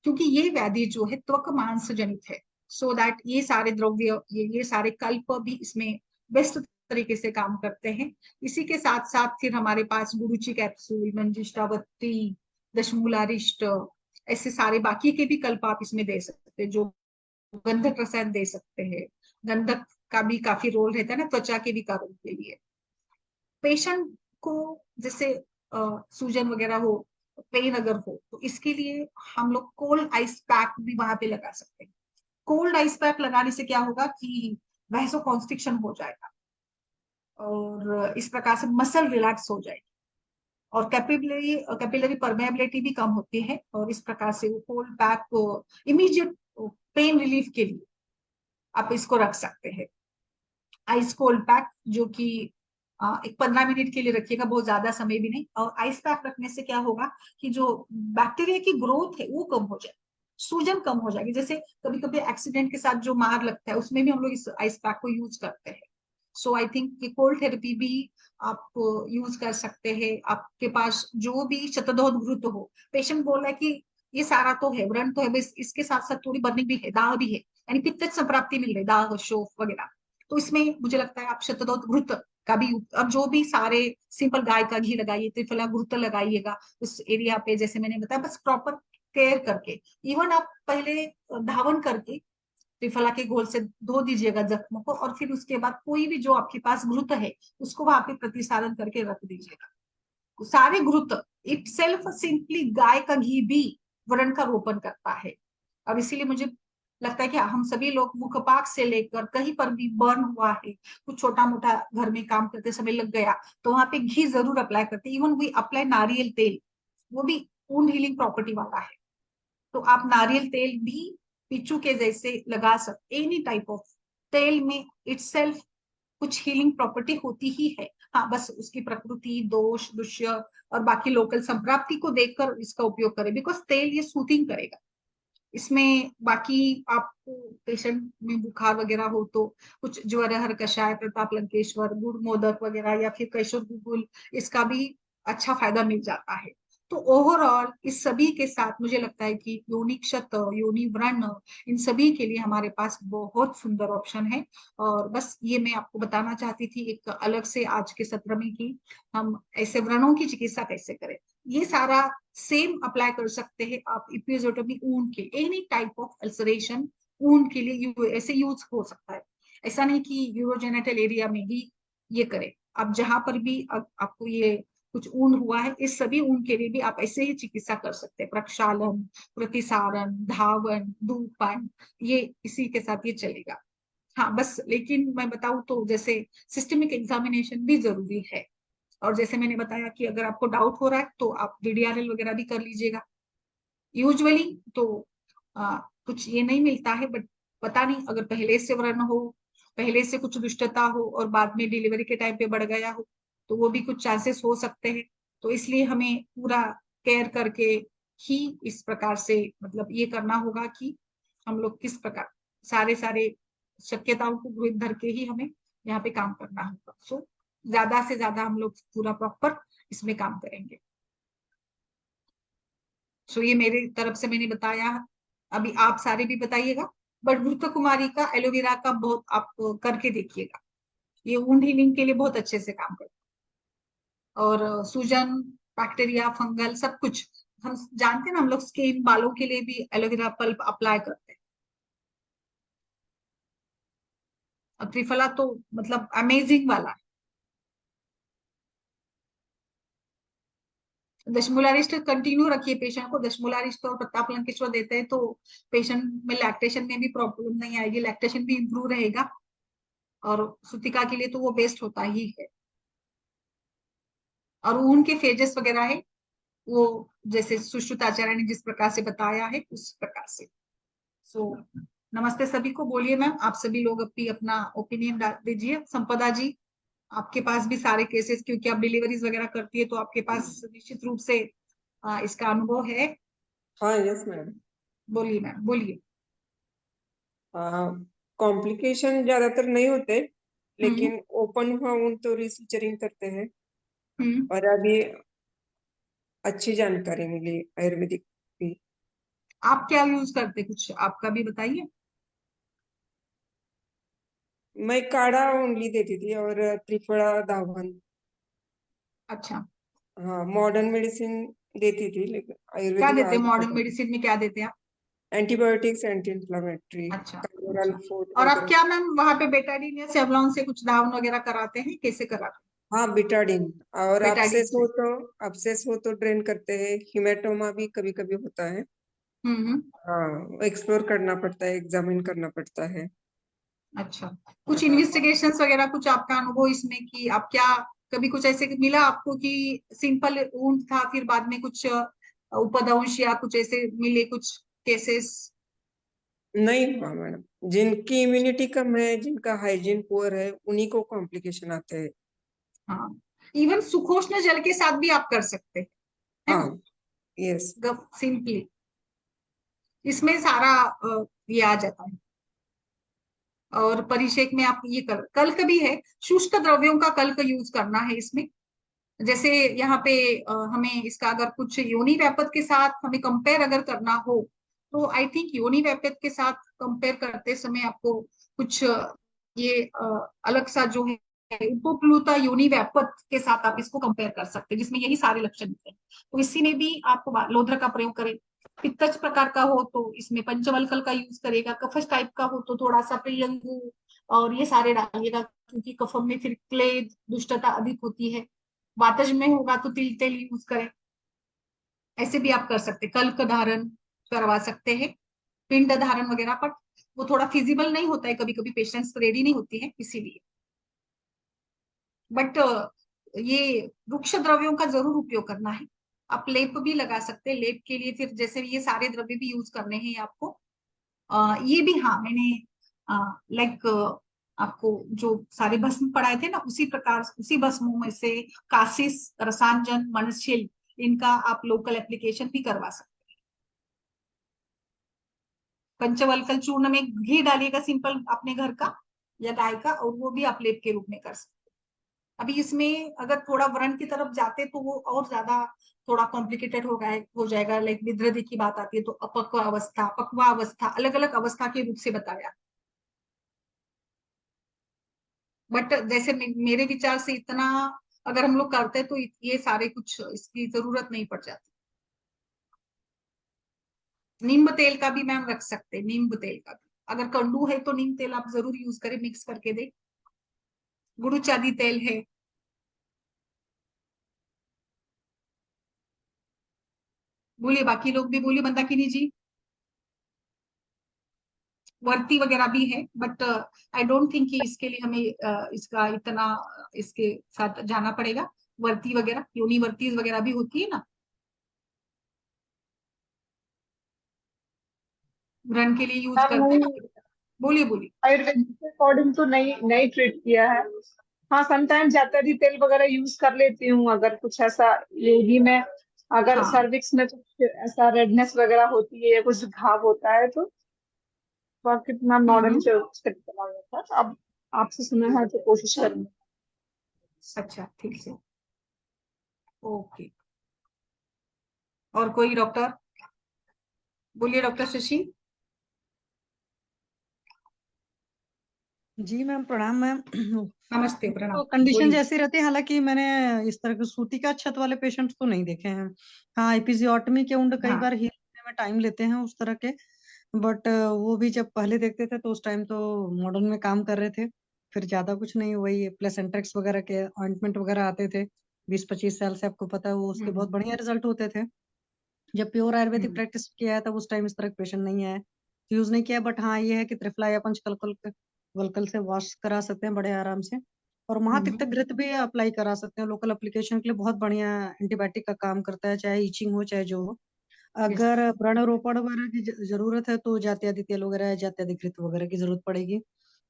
क्योंकि ये व्याधि जो है त्वक मांस जनित है। सो दैट ये सारे द्रव्य, ये सारे कल्प भी इसमें बेस्ट तरीके से काम करते हैं। इसी के साथ साथ फिर हमारे पास गुरुची कैप्सूल, मंजिष्ठावती, दशमूलारिष्ट, ऐसे सारे बाकी के भी कल्प आप इसमें दे सकते हैं, जो गंधक रसायन दे सकते हैं। गंधक का भी काफी रोल रहता है ना त्वचा के विकारों के लिए। पेशेंट को जैसे सूजन वगैरह हो, पेन अगर हो, तो इसके लिए हम लोग कोल्ड आइस पैक भी वहां पे लगा सकते हैं। कोल्ड आइस पैक लगाने से क्या होगा कि वैसो कॉन्स्ट्रिक्शन हो जाएगा, और इस प्रकार से मसल रिलैक्स हो जाएगी, और कैपिलरी कैपिलरी परमेबिलिटी भी कम होती है, और इस प्रकार से वो कोल्ड पैक को इमीडिएट पेन रिलीफ के लिए आप इसको रख सकते हैं। आइस कोल्ड पैक, जो कि एक 15 मिनट के लिए रखिएगा, बहुत ज्यादा समय भी नहीं। और आइस पैक रखने से क्या होगा कि जो बैक्टीरिया की ग्रोथ है वो कम हो जाए, सूजन कम हो जाएगी। जैसे कभी कभी एक्सीडेंट के साथ जो मार लगता है, उसमें भी हम लोग इस आइस पैक को यूज करते हैं। सो आई थिंक ये कोल्ड थेरेपी भी आप यूज कर सकते हैं। आपके पास जो भी शतदोष हो, पेशेंट बोल रहा है कि ये सारा तो है, व्रण तो है, बस इसके साथ साथ थोड़ी बर्निंग भी है, दाह भी है, यानी पित्त संप्राप्ति मिल रही, दाह शोफ वगैरह, तो इसमें मुझे लगता है आप शतदोष घृत का भी, अब जो भी सारे सिंपल गाय का घी लगाइए, त्रिफला घृत लगाइएगा उस एरिया पे, जैसे मैंने बताया, बस प्रॉपर केयर करके। इवन आप पहले धावन करके त्रिफला के घोल से धो दीजिएगा जख्म को, और फिर उसके बाद कोई भी जो आपके पास घृत है उसको वहां पे प्रतिसारण करके रख दीजिएगा। सारे घृत इट सेल्फ सिंपली गाय का घी भी व्रण का रोपण करता है। और इसीलिए मुझे लगता है कि हम सभी लोग मुखपाक से लेकर कहीं पर भी बर्न हुआ है, कुछ छोटा मोटा घर में काम करते समय लग गया, तो वहां पे घी जरूर अप्लाई करते हैं। इवन वी अप्लाई नारियल तेल, वो भी वुंड हीलिंग प्रॉपर्टी वाला है, तो आप नारियल तेल भी पिच्चू के जैसे लगा सकते। एनी टाइप ऑफ तेल में इटसेल्फ कुछ हीलिंग प्रॉपर्टी होती ही है। हाँ, बस उसकी प्रकृति, दोष, दुष्य और बाकी लोकल संप्राप्ति को देखकर इसका उपयोग करें, बिकॉज तेल ये सूथिंग करेगा। इसमें बाकी आपको पेशेंट में बुखार वगैरह हो तो कुछ ज्वर कषाय, प्रताप लंकेश्वर, गुड़ मोदक वगैरह या फिर कैशोर गुगुल, इसका भी अच्छा फायदा मिल जाता है। तो ओवरऑल इस सभी के साथ मुझे लगता है कि योनि क्षत, योनि व्रण, इन सभी के लिए हमारे पास बहुत सुंदर ऑप्शन है। और बस ये मैं आपको बताना चाहती थी एक अलग से आज के सत्र में कि हम ऐसे व्रणों की चिकित्सा कैसे करें। ये सारा सेम अप्लाई कर सकते हैं आप इपियोटोमी ऊन के, एनी टाइप ऑफ अल्सरेशन ऊन के लिए ऐसे यूज हो सकता है। ऐसा नहीं कि यूरोजेनिटल एरिया में ही ये करें, आप जहां पर भी आपको ये कुछ ऊन हुआ है, इस सभी ऊन के लिए भी आप ऐसे ही चिकित्सा कर सकते हैं। प्रक्षालन, प्रतिसारण, धावन, धूपन, ये इसी के साथ ये चलेगा। हाँ बस, लेकिन मैं बताऊं तो जैसे सिस्टमिक एग्जामिनेशन भी जरूरी है। और जैसे मैंने बताया कि अगर आपको डाउट हो रहा है तो आप डीडीआरएल वगैरह भी कर लीजिएगा। यूजुअली तो कुछ ये नहीं मिलता है, बट पता नहीं, अगर पहले से व्रण हो, पहले से कुछ दुष्टता हो और बाद में डिलीवरी के टाइम पे बढ़ गया हो, तो वो भी कुछ चांसेस हो सकते हैं। तो इसलिए हमें पूरा केयर करके ही इस प्रकार से मतलब ये करना होगा कि हम लोग किस प्रकार सारे सारे शक्यताओं को गुरुत्व धर के ही हमें यहाँ पे काम करना होगा। सो ज्यादा से ज्यादा हम लोग पूरा प्रॉपर इसमें काम करेंगे। सो ये मेरे तरफ से मैंने बताया। अभी आप सारे भी बताइएगा, बट घृत कुमारी का, एलोवेरा का बहुत आप करके देखिएगा, ये वुंड हीलिंग के लिए बहुत अच्छे से काम करता है। और सूजन, बैक्टीरिया, फंगल, सब कुछ हम जानते हैं ना, हम लोग स्किन बालों के लिए भी एलोवेरा पल्प अप्लाई करते हैं। और त्रिफला तो मतलब अमेजिंग वाला। दशमूलारिस्ट कंटिन्यू रखिए पेशेंट को, दशमूलारिस्ट और प्रताप लंकेश्वर देते हैं तो पेशेंट में लैक्टेशन में भी प्रॉब्लम नहीं आएगी, लैक्टेशन भी इंप्रूव रहेगा। और सुतिका के लिए तो वो बेस्ट होता ही है। और ऊन के फेजेस वगैरह है वो, जैसे सुश्रुत आचार्य ने जिस प्रकार से बताया है उस प्रकार से। सो नमस्ते सभी को, बोलिए मैम, आप सभी लोग अपनी अपना ओपिनियन डाल दीजिए। संपदा जी, आपके पास भी सारे केसेस, क्योंकि आप डिलीवरीज वगैरह करती है तो आपके पास निश्चित रूप से इसका अनुभव है। हाँ, यस मैडम। बोलिए मैम, बोलिए। कॉम्प्लिकेशन ज्यादातर नहीं होते, हम्म। लेकिन ओपन हुआ ऊन तो रिसुचरिंग करते हैं। हम्म। और अभी अच्छी जानकारी मिली आयुर्वेदिक की। आप क्या यूज करते, कुछ आपका भी बताइए। मैं काढ़ा ओनली देती थी और त्रिफला दावन। अच्छा, हाँ, मॉडर्न मेडिसिन देती थी, लेकिन क्या आयुर्वेदिक देते आज हैं मॉडर्न पता नहीं। मेडिसिन में, क्या देते हैं आप? एंटीबायोटिक्स, एंटी इन्फ्लामेटरी, अच्छा। कैलोरल अच्छा, फूड और आप वगैरह। क्या मैम वहां पे बेटाडीन या सेवलॉन से कुछ धावन वगैरह कराते हैं, कैसे कराते हाँ, बिटाडिन। और हैं बेटाडीन से? अब्सेस हो तो ड्रेन करते हैं। हिमेटोमा भी कभी कभी होता है। हम्म। हाँ, एक्सप्लोर करना पड़ता है, एग्जामिन करना पड़ता है। अच्छा, कुछ हाँ, इन्वेस्टिगेशंस वगैरह, कुछ आपका अनुभव इसमें कि आप क्या, कभी कुछ ऐसे मिला आपको कि सिंपल वुंड था फिर बाद में कुछ उपदंश या कुछ ऐसे मिले कुछ केसेस? नहीं हुआ मैडम। जिनकी इम्यूनिटी कम है, जिनका हाइजीन पुअर है, उन्हीं को कॉम्प्लिकेशन आते हैं। हाँ, इवन सुखोष्ण जल के साथ भी आप कर सकते हैं, है हाँ, ना? यस। सिंपली इसमें सारा ये आ जाता है। और परिषेक में आप ये कर, कल्क भी है, शुष्क द्रव्यों का कल्क यूज करना है इसमें। जैसे यहाँ पे हमें इसका अगर कुछ योनि व्यापक के साथ हमें कंपेयर अगर करना हो, तो आई थिंक योनि व्यापक के साथ कंपेयर करते समय आपको कुछ ये अलग सा जो है उपप्लुता योनि व्यापक के साथ आप इसको कंपेयर कर सकते हैं, जिसमें यही सारे लक्षण होते हैं। तो इसी में भी आप लोध्र का प्रयोग करें। पित्तज प्रकार का हो तो इसमें पंचवल्कल का यूज करेगा, कफज टाइप का हो तो थोड़ा सा प्रियंगु और ये सारे डालिएगा, क्योंकि कफम में फिर क्लेद दुष्टता अधिक होती है। वातज में होगा तो तिल तेल यूज करें। ऐसे भी आप कर सकते हैं, कल्क धारण करवा सकते हैं, पिंड धारण वगैरह, पर वो थोड़ा फिजिबल नहीं होता है, कभी कभी पेशेंट्स रेडी नहीं होती है इसीलिए। बट ये वृक्ष द्रव्यों का जरूर उपयोग करना है। आप लेप भी लगा सकते हैं, लेप के लिए फिर जैसे ये सारे द्रव्य भी यूज करने हैं आपको। ये भी हाँ मैंने लाइक आपको जो सारे भस्म पढ़ाए थे ना, उसी प्रकार उसी भस्मों में से कासिस, रसांजन, मनशिल, इनका आप लोकल एप्लीकेशन भी करवा सकते पंचवल्कल चूर्ण में घी डालिएगा सिंपल अपने घर का या गाय का, और वो भी आप लेप के रूप में कर सकते। अभी इसमें अगर थोड़ा व्रण की तरफ जाते तो वो और ज्यादा थोड़ा कॉम्प्लिकेटेड हो जाएगा। लाइक विद्रधि की बात आती है तो अपक्व अवस्था, पक्वा अवस्था, अलग अलग अवस्था के रूप से बताया। बट जैसे मेरे विचार से इतना अगर हम लोग करते हैं तो ये सारे कुछ इसकी जरूरत नहीं पड़ जाती। नींब तेल का भी मैम रख सकते हैं, नींब तेल का भी अगर कंडू है तो नीम तेल आप जरूर यूज करें, मिक्स करके दे। गुड़चादी तेल है। बोलिए, बाकी लोग भी बोलिए, मंदाकिनी जी। वर्ती वगैरह भी है, बट आई डोंट थिंक कि इसके लिए हमें इसका इतना इसके साथ जाना पड़ेगा। वर्ती वगैरह, योनि वर्तीज वगैरह भी होती है ना, व्रण के लिए यूज मैम करते हैं नहीं, ना। बोलिए बोलिए। आयुर्वेद के अकॉर्डिंग तो नहीं नहीं ट्रीट किया है। हाँ, समटाइम जातरी तेल वगैरह यूज कर लेती हूँ अगर कुछ ऐसा योगी में, अगर हाँ। सर्विक्स में कुछ ऐसा रेडनेस वगैरह होती है या कुछ घाव होता है तो बाकी तो मैम मॉडर्न हम्म। से चला जाता है। अब आपसे सुना है तो कोशिश करूंगी। अच्छा, ठीक है, ओके। और कोई डॉक्टर? बोलिए डॉक्टर शशि। जी मैम, प्रणाम मैम। नमस्ते, प्रणाम, तो कंडीशन बोलिए। जैसी रहती है, हालांकि मैंने इस तरह के सूती का छत वाले पेशेंट्स तो नहीं देखे हैं। हाँ, एपिजियोटमी के उंड कई हाँ। बार हील होने में टाइम लेते हैं उस तरह के। बट वो भी जब पहले देखते थे तो उस टाइम तो मॉडर्न में काम कर रहे थे। फिर ज्यादा कुछ नहीं, वही प्लेसेंट्रेक्स वगैरह के ऑइंटमेंट वगैरह आते थे। 20-25 साल से आपको पता है वो, उसके बहुत हम्म। बढ़िया रिजल्ट होते थे। जब प्योर आयुर्वेदिक हम्म। प्रैक्टिस किया है तब उस टाइम इस तरह के पेशेंट नहीं आए, यूज नहीं किया। बट हाँ, ये है कि त्रिफला या पंचकल्कल वल्कल से वॉश करा सकते हैं बड़े आराम से। और महातिक्त हम्म। घृत भी अप्लाई करा सकते हैं, लोकल एप्लीकेशन के लिए बहुत बढ़िया एंटीबायोटिक का काम करता है, चाहे इचिंग हो चाहे जो हो। यस। अगर व्रण रोपण वगैरह की जरूरत है तो जात्यादि तेल वगैरह या जात्यादि घृत वगैरह की जरूरत पड़ेगी।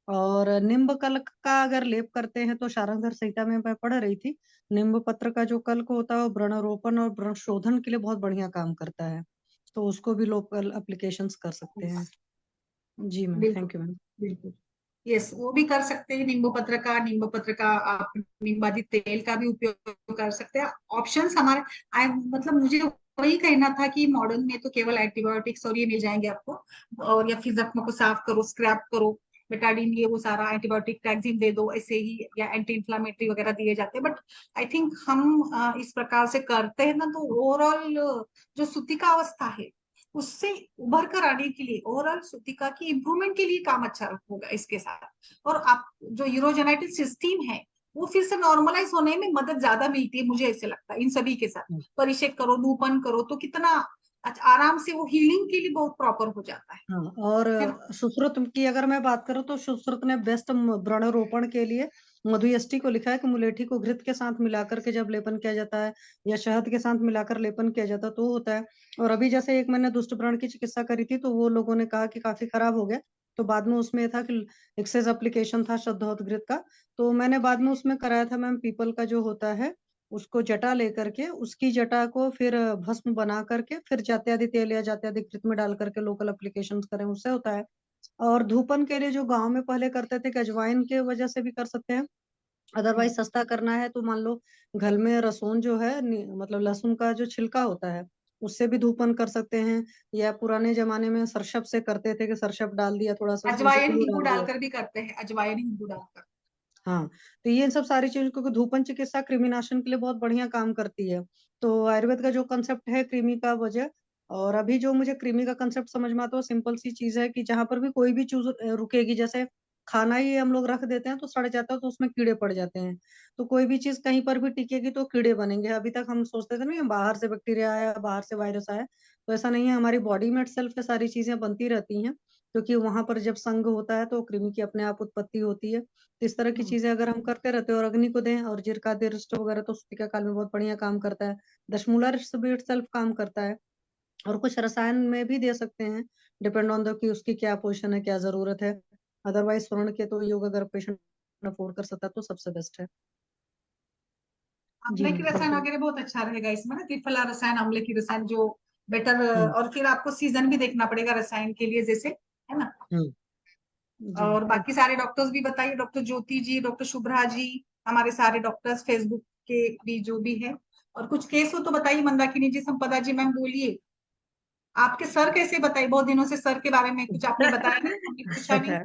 और नींब कल्क का अगर लेप करते हैं तो शारंगधर संहिता में मैं पढ़ रही थी, नींब पत्र का जो कल्क होता है वो व्रण रोपण और व्रण शोधन के लिए बहुत बढ़िया काम करता है। तो उसको भी लोकल एप्लीकेशंस कर सकते हैं। जी मैम, बिल्कुल, थैंक यू मैम। बिल्कुल। यस, वो भी कर सकते हैं। नींबू पत्र का आप नींबादी तेल का भी उपयोग कर सकते हैं। ऑप्शंस हमारे मतलब मुझे वही कहना था कि मॉडर्न में तो केवल एंटीबायोटिक्स और ये मिल जाएंगे आपको, और या फिर जख्म को साफ करो, स्क्रैप करो, बेटाडीन, ये वो सारा एंटीबायोटिक, टैक्सिन दे दो ऐसे ही, या एंटी इंफ्लामेटरी वगैरह दिए जाते हैं। बट आई थिंक हम इस प्रकार से करते हैं ना तो ओवरऑल जो सुतिका अवस्था है उससे उभर कर आने के लिए, ओवरऑल सुतिका की इंप्रूवमेंट के लिए काम अच्छा होगा इसके साथ। और आप जो यूरोजेनेटिक सिस्टम है वो फिर से नॉर्मलाइज होने में मदद ज्यादा मिलती है, मुझे ऐसे लगता है। इन सभी के साथ परिषेक करो, नूपन करो तो कितना आराम से वो हीलिंग के लिए बहुत प्रॉपर हो जाता हाँ, और है ना। सुश्रुत की अगर मैं बात करूँ तो सुश्रुत ने बेस्ट व्रण रोपण के लिए मधुयष्टि को लिखा है कि मुलेठी को घृत के साथ मिलाकर के जब लेपन किया जाता है या शहद के साथ मिलाकर लेपन किया जाता है तो होता है। और अभी जैसे एक मैंने दुष्ट व्रण की चिकित्सा करी थी तो वो लोगों ने कहा कि काफी खराब हो गया। तो बाद में उसमें था कि एक्सेस एप्लीकेशन था शुद्धोत घृत का। तो मैंने बाद में उसमें कराया था मैम, पीपल का जो होता है उसको जटा लेकर के, उसकी जटा को फिर भस्म बना करके फिर जात्यादि तेल या जात्यादि घृत में डाल करके लोकल एप्लीकेशन करें, उससे होता है। और धूपन के लिए जो गांव में पहले करते थे कि अजवाइन के वजह से भी कर सकते हैं। अदरवाइज सस्ता करना है तो मान लो घर में रसोन जो है मतलब लहसुन का जो छिलका होता है उससे भी धूपन कर सकते हैं। या पुराने जमाने में सरसप से करते थे कि सरसप डाल दिया, थोड़ा सा उसमें अजवाइन सुखलू हींगू डाल दिया। डालकर भी करते हैं, अजवाइन हींगू डालकर। हाँ, तो ये सब सारी चीजों, क्योंकि धूपन चिकित्सा कृमिनाशन के लिए बहुत बढ़िया काम करती है। तो आयुर्वेद का जो कंसेप्ट है कृमि का वजह, और अभी जो मुझे कृमि का कंसेप्ट समझ में आता है वो सिंपल सी चीज है कि जहां पर भी कोई भी चीज रुकेगी, जैसे खाना ही हम लोग रख देते हैं तो सड़ जाता है तो उसमें कीड़े पड़ जाते हैं। तो कोई भी चीज कहीं पर भी टिकेगी तो कीड़े बनेंगे। अभी तक हम सोचते थे ना बाहर से बैक्टीरिया आया, बाहर से वायरस आया, तो ऐसा नहीं है, हमारी बॉडी में सेल्फ सारी चीजें बनती रहती हैं। क्योंकि वहां पर जब संग होता है तो कृमि की अपने आप उत्पत्ति होती है। तो इस तरह की चीजें अगर हम करते रहते हैं और अग्नि को दें, और जिरका दे रिष्ट वगैरह तो टीका काल में बहुत बढ़िया काम करता है। दशमूला रिष्ट भी सेल्फ काम करता है। और कुछ रसायन में भी दे सकते हैं, डिपेंड ऑन द कि उसकी क्या पोजीशन है, क्या जरूरत है। अदरवाइज स्वर्ण के तो योग अगर पेशेंट अफोर्ड कर सकता है तो सबसे बेस्ट है। जी आंवले की मैम, थैंक रसायन यू। वगैरह बहुत अच्छा रहेगा इसमें ना, त्रिफला रसायन, आंवले की रसायन जो बेटर। और फिर आपको सीजन भी देखना पड़ेगा रसायन के लिए, जैसे, है ना। जी। और बाकी सारे डॉक्टर्स भी बताइए, डॉक्टर ज्योति जी, डॉक्टर शुभ्रा जी, हमारे सारे डॉक्टर्स फेसबुक के भी जो भी है। और कुछ केस हो तो बताइए, मंदाकिनी जी, संपदा जी, मैम बोलिए। आपके सर कैसे, बताइए, बहुत दिनों से सर के बारे में कुछ आपने बताया नहीं, हमने पूछा नहीं।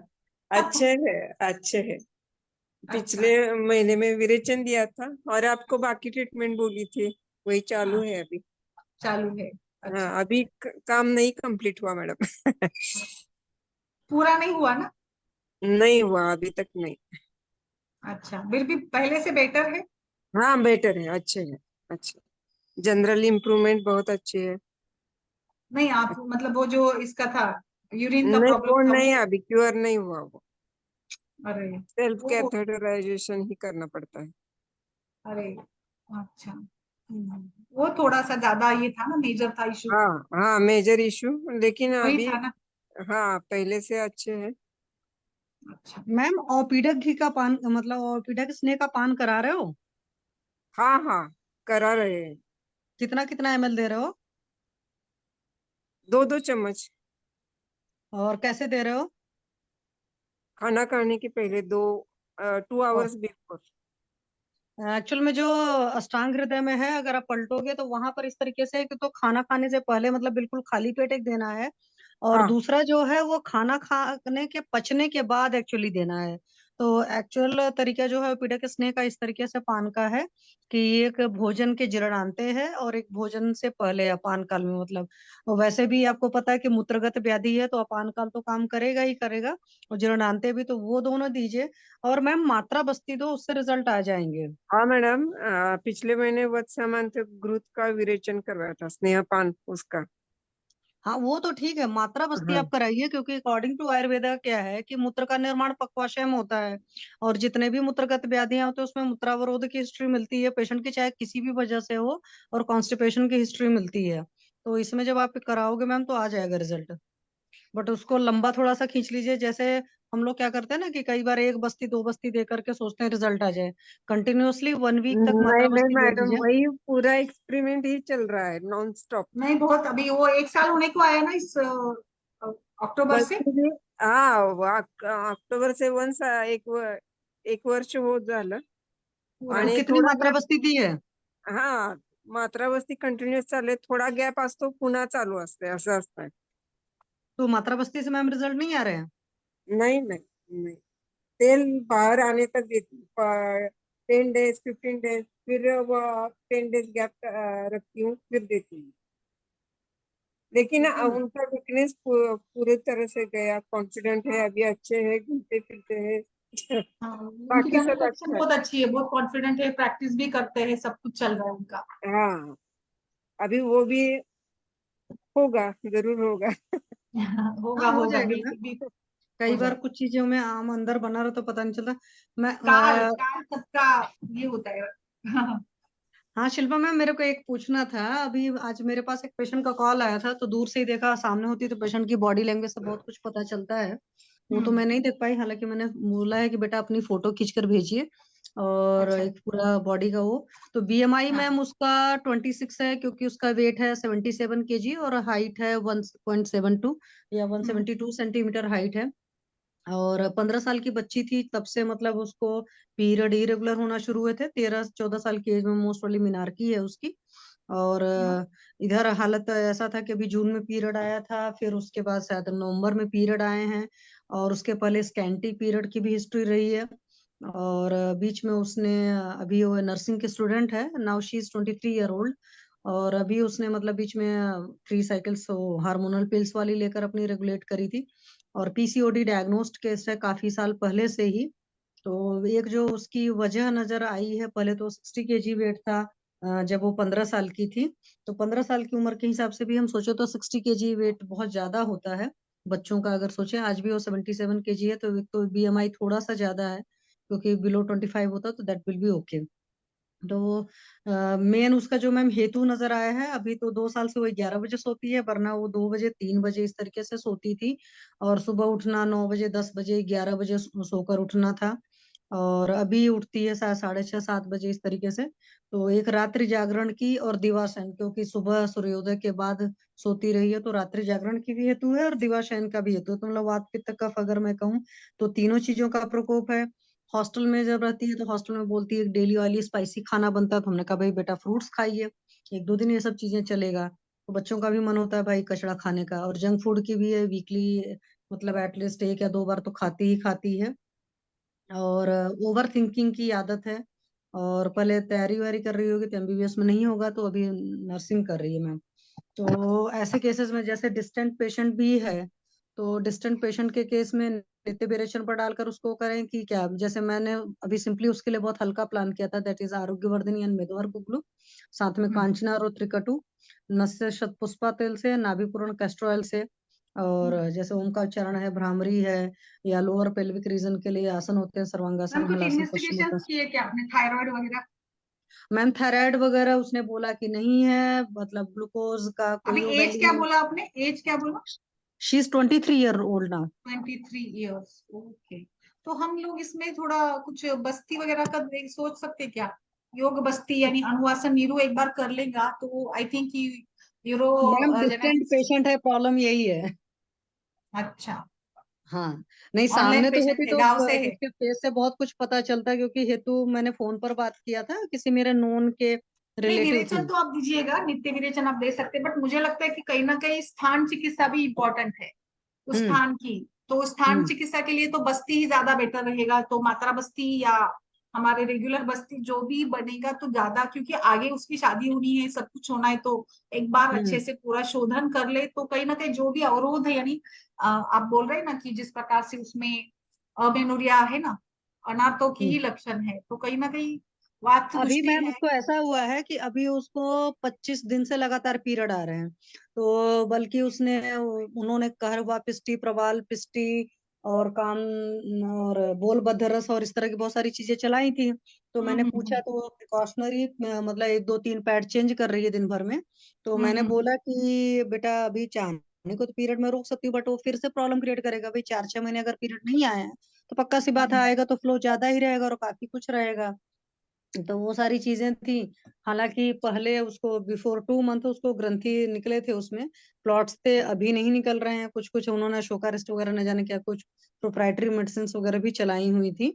अच्छे है, अच्छे है। अच्छा। पिछले महीने में विरेचन दिया था और आपको बाकी ट्रीटमेंट बोली थी, वही चालू हाँ, है अभी। चालू है। अच्छा। हाँ, अभी काम नहीं कंप्लीट हुआ मैडम। पूरा नहीं हुआ ना। नहीं हुआ अभी तक, नहीं। अच्छा, फिर भी पहले से बेटर है। हाँ, बेटर है, अच्छे है, अच्छे। जनरल इम्प्रूवमेंट बहुत अच्छी है। नहीं, आप मतलब वो जो इसका था, यूरिन का नहीं, वो प्रॉब्लम था नहीं, वो। अभी क्योर नहीं हुआ वो। अरे सेल्फ वो। कैथेटराइजेशन ही करना पड़ता है। अरे अच्छा। वो थोड़ा सा ज्यादा ये था ना, मेजर था इशू। हाँ, हाँ, मेजर इशू, लेकिन वही अभी था ना। हाँ, पहले से अच्छे हैं। अच्छा। मैम ओपिडक घी का पान, मतलब ओपिडक स्नेह का पान करा रहे हो? हाँ, हाँ, करा रहे हैं। कितना कितना ml दे रहे हो? 2-2 चम्मच। और कैसे दे रहे हो? खाना खाने के पहले 2 आवर्स बिफोर। एक्चुअल में जो अष्टांग हृदय में है, अगर आप पलटोगे तो वहां पर इस तरीके से है कि तो खाना खाने से पहले मतलब बिल्कुल खाली पेट एक देना है, और हाँ, दूसरा जो है वो खाना खाने के पचने के बाद एक्चुअली देना है। तो एक्चुअल तरीका जो है पीड़क स्नेह का इस तरीके से पान का है कि एक भोजन के जीर्णांते है और एक भोजन से पहले अपान काल में, मतलब और वैसे भी आपको पता है कि मूत्रगत व्याधि है तो अपान काल तो काम करेगा ही करेगा, और जीर्णांते भी, तो वो दोनों दीजिए। और मैम मात्रा बस्ती दो, उससे रिजल्ट आ जाएंगे। हाँ मैडम, पिछले महीने वत्समांत ग्रुप का विरेचन करवाया था, स्नेहपान उसका। हाँ वो तो ठीक है, मात्रा बस्ती हाँ, आप कराइए, क्योंकि अकॉर्डिंग टू आयुर्वेदा क्या है कि मूत्र का निर्माण पक्वाशय में होता है, और जितने भी मूत्रगत व्याधियां होती है उसमें मूत्रावरोध की हिस्ट्री मिलती है पेशेंट की, चाहे किसी भी वजह से हो, और कॉन्स्टिपेशन की हिस्ट्री मिलती है। तो इसमें जब आप कराओगे मैम तो आ जाएगा रिजल्ट, बट उसको लंबा थोड़ा सा खींच लीजिए। जैसे हम लोग क्या करते हैं ना कि कई बार एक बस्ती दो बस्ती दे करके सोचते हैं रिजल्ट आ जाए, कंटिन्यूअसली 1 वीक तक नहीं, मात्रा नहीं बस्ती दे मैडम, दीजिए। वही पूरा एक्सपेरिमेंट ही चल रहा है नॉन स्टॉप। नहीं, बहुत अभी वो 1 साल होने को आया ना, इस अक्टूबर से। हाँ, ऑक्टोबर से एक वर्ष हो झालं. पूरा। तो आणि कितनी थोडा मात्रा गॅप. बस्ती दी है? हा, मात्रावस्ती कंटिन्युअस चालू आहे, थोडा गॅप असतो, पुन्हा चालू असते, असं असतंय. तो मात्रा बस्ती से मैम रिजल्ट नहीं आ रहे हैं? नहीं, नहीं, नहीं, तेल बाहर आने तक देती 10 डेज, 15 डेज, फिर वो 10 डेज गैप रखती हूँ, फिर देती हूँ. लेकिन लेकिन उनका वीकनेस पूरे तरह से गया, कॉन्फिडेंट है, अभी अच्छे हैं, घूमते फिरते हैं. हाँ, उनकी बाकी सब कम्युनिकेशन अच्छा है. बहुत अच्छी है, बहुत कॉन्फिडेंट है, प्रैक्टिस भी करते हैं, सब कुछ चल रहा है उनका। हाँ, अभी वो भी होगा, जरूर होगा. होगा हाँ हो होगा, जाएगा मैम। बिल्कुल भी कई हो बार जाएगा। कुछ चीजों में आम अंदर बना रहा तो पता नहीं चलता। मैं काल काल सबका ये होता है। हाँ। हाँ शिल्पा मैम, मेरे को एक पूछना था। अभी आज मेरे पास एक पेशेंट का कॉल आया था, तो दूर से ही देखा, सामने होती तो पेशेंट की बॉडी लैंग्वेज से बहुत कुछ पता चलता है। वो तो हम्म। मैं नहीं देख पाई, हालांकि मैंने बोला है कि बेटा अपनी फोटो खींच कर भेजिए, और अच्छा। एक पूरा बॉडी का वो। तो बीएमआई हाँ। मैम उसका 26 है, क्योंकि उसका वेट है 77 kg और हाइट है 1.72 या वन हम्म। सेवेंटी टू सेंटीमीटर हाइट है। और 15 साल की बच्ची थी तब से, मतलब उसको पीरियड इरेगुलर होना शुरू हुए थे, 13-14 साल की एज में, मोस्ट वाली मीनार्की है उसकी। और हाँ। इधर हालत ऐसा था कि अभी जून में पीरियड आया था, फिर उसके बाद शायद नवंबर में पीरियड आए हैं, और उसके पहले स्कैंटी पीरियड की भी हिस्ट्री रही है। और बीच में उसने अभी वो नर्सिंग के स्टूडेंट है, now she is 23 year old. और अभी उसने मतलब बीच में 3 साइकिल्स हार्मोनल पिल्स वाली लेकर अपनी रेगुलेट करी थी, और पीसीओडी डायग्नोस्ड केस है काफी साल पहले से ही। तो एक जो उसकी वजह नजर आई है, पहले तो 60 kg वेट था जब वो 15 साल की थी। तो 15 साल की उम्र के हिसाब से भी हम सोचे तो 60 kg वेट बहुत ज्यादा होता है बच्चों का। अगर सोचे आज भी वो 77 kg है, तो एक तो बीएमआई थोड़ा सा ज्यादा है, क्योंकि बिलो 25 होता तो दैट विल बी ओके। तो मेन उसका जो मैम हेतु नजर आया है, अभी तो 2 साल से वो 11 बजे सोती है, वरना वो 2 बजे 3 बजे इस तरीके से सोती थी, और सुबह उठना 9 बजे 10 बजे 11 बजे सोकर उठना था। और अभी उठती है 6:30-7 बजे इस तरीके से। तो एक रात्रि जागरण की और दिवाशयन, क्योंकि सुबह सूर्योदय के बाद सोती रही है, तो रात्रि जागरण की भी हेतु है और दिवाशयन का भी हेतु है। तो मतलब वात पित्त कफ अगर मैं कहूँ तो तीनों चीजों का प्रकोप है। हॉस्टल में जब रहती है तो हॉस्टल में बोलती है डेली ऑयली स्पाइसी खाना बनता है, तो हमने कहा भाई बेटा फ्रूट्स खाइए, 1-2 दिन ये सब चीजें चलेगा। तो बच्चों का भी मन होता है भाई कचड़ा खाने का। और जंक फूड की भी है, वीकली मतलब एटलीस्ट 1 या 2 बार तो खाती है। और ओवर थिंकिंग की आदत है। और पहले तैयारी वारी कर रही होगी तो एमबीबीएस में नहीं होगा, तो अभी नर्सिंग कर रही है मैम। तो ऐसे केसेस में जैसे डिस्टेंट पेशेंट भी है, तो डिस्टेंट पेशेंट के केस में नित्य विरेचन पर डालकर उसको करें कि क्या। जैसे मैंने अभी सिंपली उसके लिए बहुत हल्का प्लान किया था, that is Arogyavardhini and Medohar गुगलू, साथ में कांचना और त्रिकटु, नस्य शतपुष्पा तेल से, नाभिपूर्ण कैस्टर ऑयल से। और जैसे ओम का उच्चारण है, भ्रामरी है, या लोअर पेल्विक रीजन के लिए आसन होते हैं, सर्वांगासन, मैम कुछ हलासन, इन्वेस्टिगेशन पश्चिमोत्तासन। किए क्या आपने, थायराइड वगैरह? मैम थायराइड वगैरह उसने बोला कि नहीं है, मतलब ग्लूकोज का अभी कोई वो एज वैल्यू क्या नहीं। बोला आपने, एज क्या बोला? She is 23 year old now। 23 years, okay. तो हम लोग इसमें थोड़ा कुछ बस्ती वगैरह का सोच सकते हैं क्या? योग बस्ती यानी अनुवासन नीरू एक बार कर लेगा तो I think euro ma'am distant genetics. Patient है, प्रॉब्लम यही है। अच्छा, हाँ, नहीं ऑनलाइन सामने तो पेशेंट होती है, तो गांव से है? उसके फेस से बहुत कुछ पता चलता, क्योंकि हेतु मैंने फोन पर बात किया था किसी मेरे नोन के नहीं, रिलेटिव विरेचन थी। तो आप दीजिएगा, नित्य विरेचन आप दे सकते हैं, बट मुझे लगता है कि कहीं ना कहीं स्थान चिकित्सा भी इम्पोर्टेंट है उस हम्म। स्थान की। तो स्थान हम्म। चिकित्सा के लिए तो बस्ती ही ज्यादा बेटर रहेगा, तो मात्रा बस्ती या हमारे रेगुलर बस्ती जो भी बनेगा तो ज्यादा, क्योंकि आगे उसकी शादी होनी है, सब कुछ होना है, तो एक बार हम्म। अच्छे से पूरा शोधन कर ले तो कहीं ना कहीं जो भी अवरोध है, यानी आप बोल रहे हैं ना कि जिस प्रकार से उसमें अमेनोरिया है ना, अनाथों की हम्म। ही लक्षण है, तो कहीं ना कहीं वात अभी दुष्टि मैम है। उसको ऐसा हुआ है कि अभी उसको 25 दिन से लगातार पीरियड आ रहे हैं। तो बल्कि उन्होंने कहरवा पिष्टी, प्रवाल पिष्टी और कान और बोल बदरस और इस तरह की बहुत सारी चीजें चलाई थी। तो मैंने पूछा हम्म। तो वो प्रिकॉशनरी मतलब 1-2-3 पैड चेंज कर रही है दिन भर में। तो मैंने हम्म। बोला कि बेटा अभी चाहने को तो पीरियड में रोक सकती हूँ, बट वो फिर से प्रॉब्लम क्रिएट करेगा। भाई 4-6 महीने अगर पीरियड नहीं आया है तो पक्का सी बात है आएगा तो फ्लो ज्यादा ही रहेगा और काफी कुछ रहेगा। तो वो सारी चीजें थी। हालांकि पहले उसको बिफोर 2 मंथ उसको ग्रंथि निकले थे, उसमें प्लॉट्स थे, अभी नहीं निकल रहे हैं। कुछ कुछ उन्होंने शोका रेस्ट वगैरह न जाने क्या कुछ प्रोप्राइटरी मेडिसिन वगैरह भी चलाई हुई थी।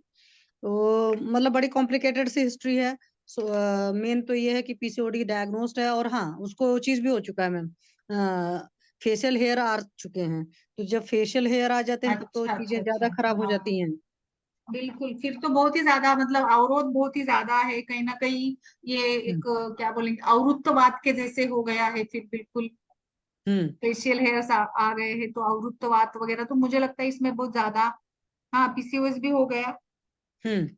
तो मतलब बड़ी कॉम्प्लिकेटेड सी हिस्ट्री है। सो मेन तो ये है कि पीसीओडी डायग्नोस्ड है, और हाँ उसको वो चीज भी हो चुका है मैम, फेशियल हेयर आ चुके हैं। तो जब फेशियल हेयर आ जाते हैं तब तो अच्छा अच्छा चीजें अच्छा, ज्यादा खराब हो हाँ जाती हैं। बिल्कुल, फिर तो बहुत ही ज्यादा मतलब अवरोध बहुत ही ज्यादा है कहीं ना कहीं। ये हम्म। एक क्या बोलेंगे, अवरुत्तवाद के जैसे हो गया है फिर बिल्कुल। हम्म। फेशियल हेयर्स आ गए हैं तो अवरुत्तवाद वगैरह, तो मुझे लगता है इसमें बहुत ज्यादा। हाँ, पीसीओएस भी हो गया। हम्म।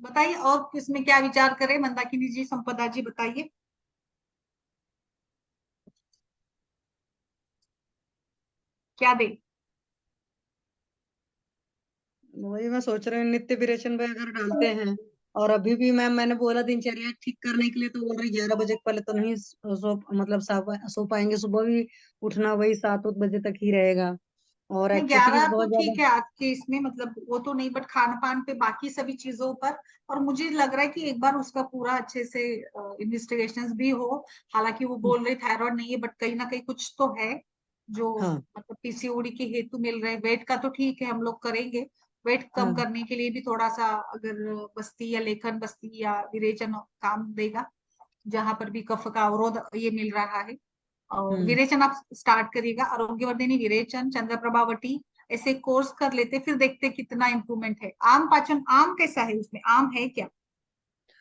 बताइए और इसमें क्या विचार करें, मंदाकिनी जी, संपदा जी बताइए क्या दे। वही मैं सोच रही हूँ नित्य विरेचन में अगर डालते हैं। और अभी भी मैंने बोला दिनचर्या ठीक करने के लिए, तो बोल रही 11 बजे के पहले तो नहीं मतलब सो पाएंगे। सुबह भी उठना वही 7-8 बजे तक ही रहेगा। और नहीं, एक्टिविटीज 11 तो बहुत ठीक ज्यादा। है आज के इसमें, मतलब वो तो नहीं, बट खान पान पे बाकी सभी चीजों पर। और मुझे लग रहा है कि एक बार उसका पूरा अच्छे से इन्वेस्टिगेशंस भी हो। हालांकि वो बोल रहे थायराइड नहीं है, बट कहीं ना कहीं कुछ तो है जो हाँ। मतलब पीसीओडी के हेतु मिल रहे हैं। वेट का तो ठीक है, हम लोग करेंगे। वेट कम हाँ। करने के लिए भी थोड़ा सा अगर बस्ती या लेखन बस्ती या विरेचन काम देगा, जहां पर भी कफ का अवरोध ये मिल रहा है। और हम्म। विरेचन आप स्टार्ट करिएगा, आरोग्यवर्धिनी, विरेचन, चंद्रप्रभावटी, ऐसे कोर्स कर लेते, फिर देखते कितना इम्प्रूवमेंट है। आम पाचन, आम कैसा है, उसमें आम है क्या?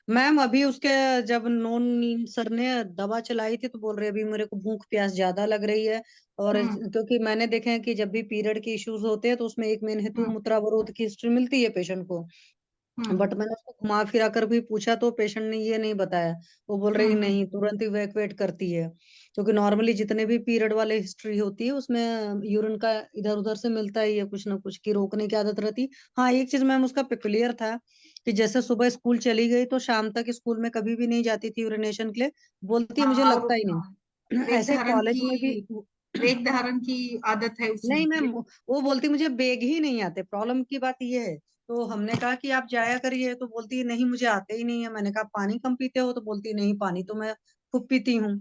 मैम अभी उसके जब नॉन सर ने दवा चलाई थी तो बोल रहे अभी मेरे को भूख प्यास ज्यादा लग रही है। और हम्म। क्योंकि मैंने देखे हैं कि जब भी पीरियड के इश्यूज होते हैं तो उसमें एक मेन हेतु हम्म। मूत्रावरोध की हिस्ट्री मिलती है पेशेंट को। हम्म। बट मैंने उसको घुमा फिरा कर भी पूछा तो पेशेंट ने ये नहीं बताया। वो बोल रही हम्म। नहीं, तुरंत ही इवैक्यूएट करती है। क्योंकि नॉर्मली जितने भी पीरियड वाले हिस्ट्री होती है उसमें यूरिन का इधर उधर से मिलता ही है कुछ ना कुछ की रोकने की आदत रहती। हाँ एक चीज मैम उसका पेक्युलियर था कि जैसे सुबह स्कूल चली गई तो शाम तक स्कूल में कभी भी नहीं जाती थी यूरिनेशन के लिए। बोलती है मुझे हाँ, और लगता ही हाँ, नहीं। रेग ऐसे धारण कॉलेज में भी की, रेग धारण की आदत है उसमें। नहीं मैम, वो बोलती मुझे बेग ही नहीं आते। प्रॉब्लम की बात ये है तो हमने कहा कि आप जाया करिए, तो बोलती है नहीं मुझे आते ही नहीं है। मैंने कहा पानी कम पीते हो? तो बोलती है नहीं पानी तो मैं खूब पीती हूँ।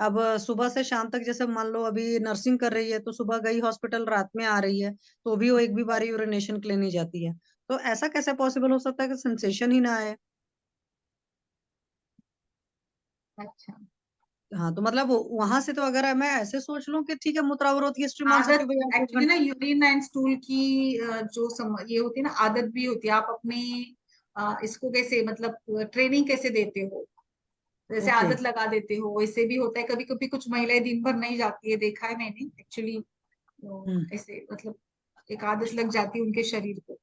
अब सुबह से शाम तक जैसे मान लो अभी नर्सिंग कर रही है, तो सुबह गई हॉस्पिटल, रात में आ रही है, तो भी वो एक भी बार यूरिनेशन के लिए नहीं जाती है। तो ऐसा कैसे पॉसिबल हो सकता है कि सेंसेशन ही ना आए? अच्छा, हाँ, तो मतलब वहां से तो अगर मैं ऐसे सोच लूं कि ठीक है मूत्रावरोध की हिस्ट्री मान सकती आदत हूँ भैया 1 एक्चुअली घंटे। ना यूरिन एंड स्टूल की ये होती है ना, आदत भी होती है। आप अपने इसको कैसे मतलब ट्रेनिंग कैसे देते हो, जैसे ओके। आदत लगा देते हो वैसे भी होता है। कभी कभी कुछ महिलाएं दिन भर नहीं जाती है, देखा है मैंने एक्चुअली। हम्म। ऐसे मतलब एक आदत लग जाती है उनके शरीर को।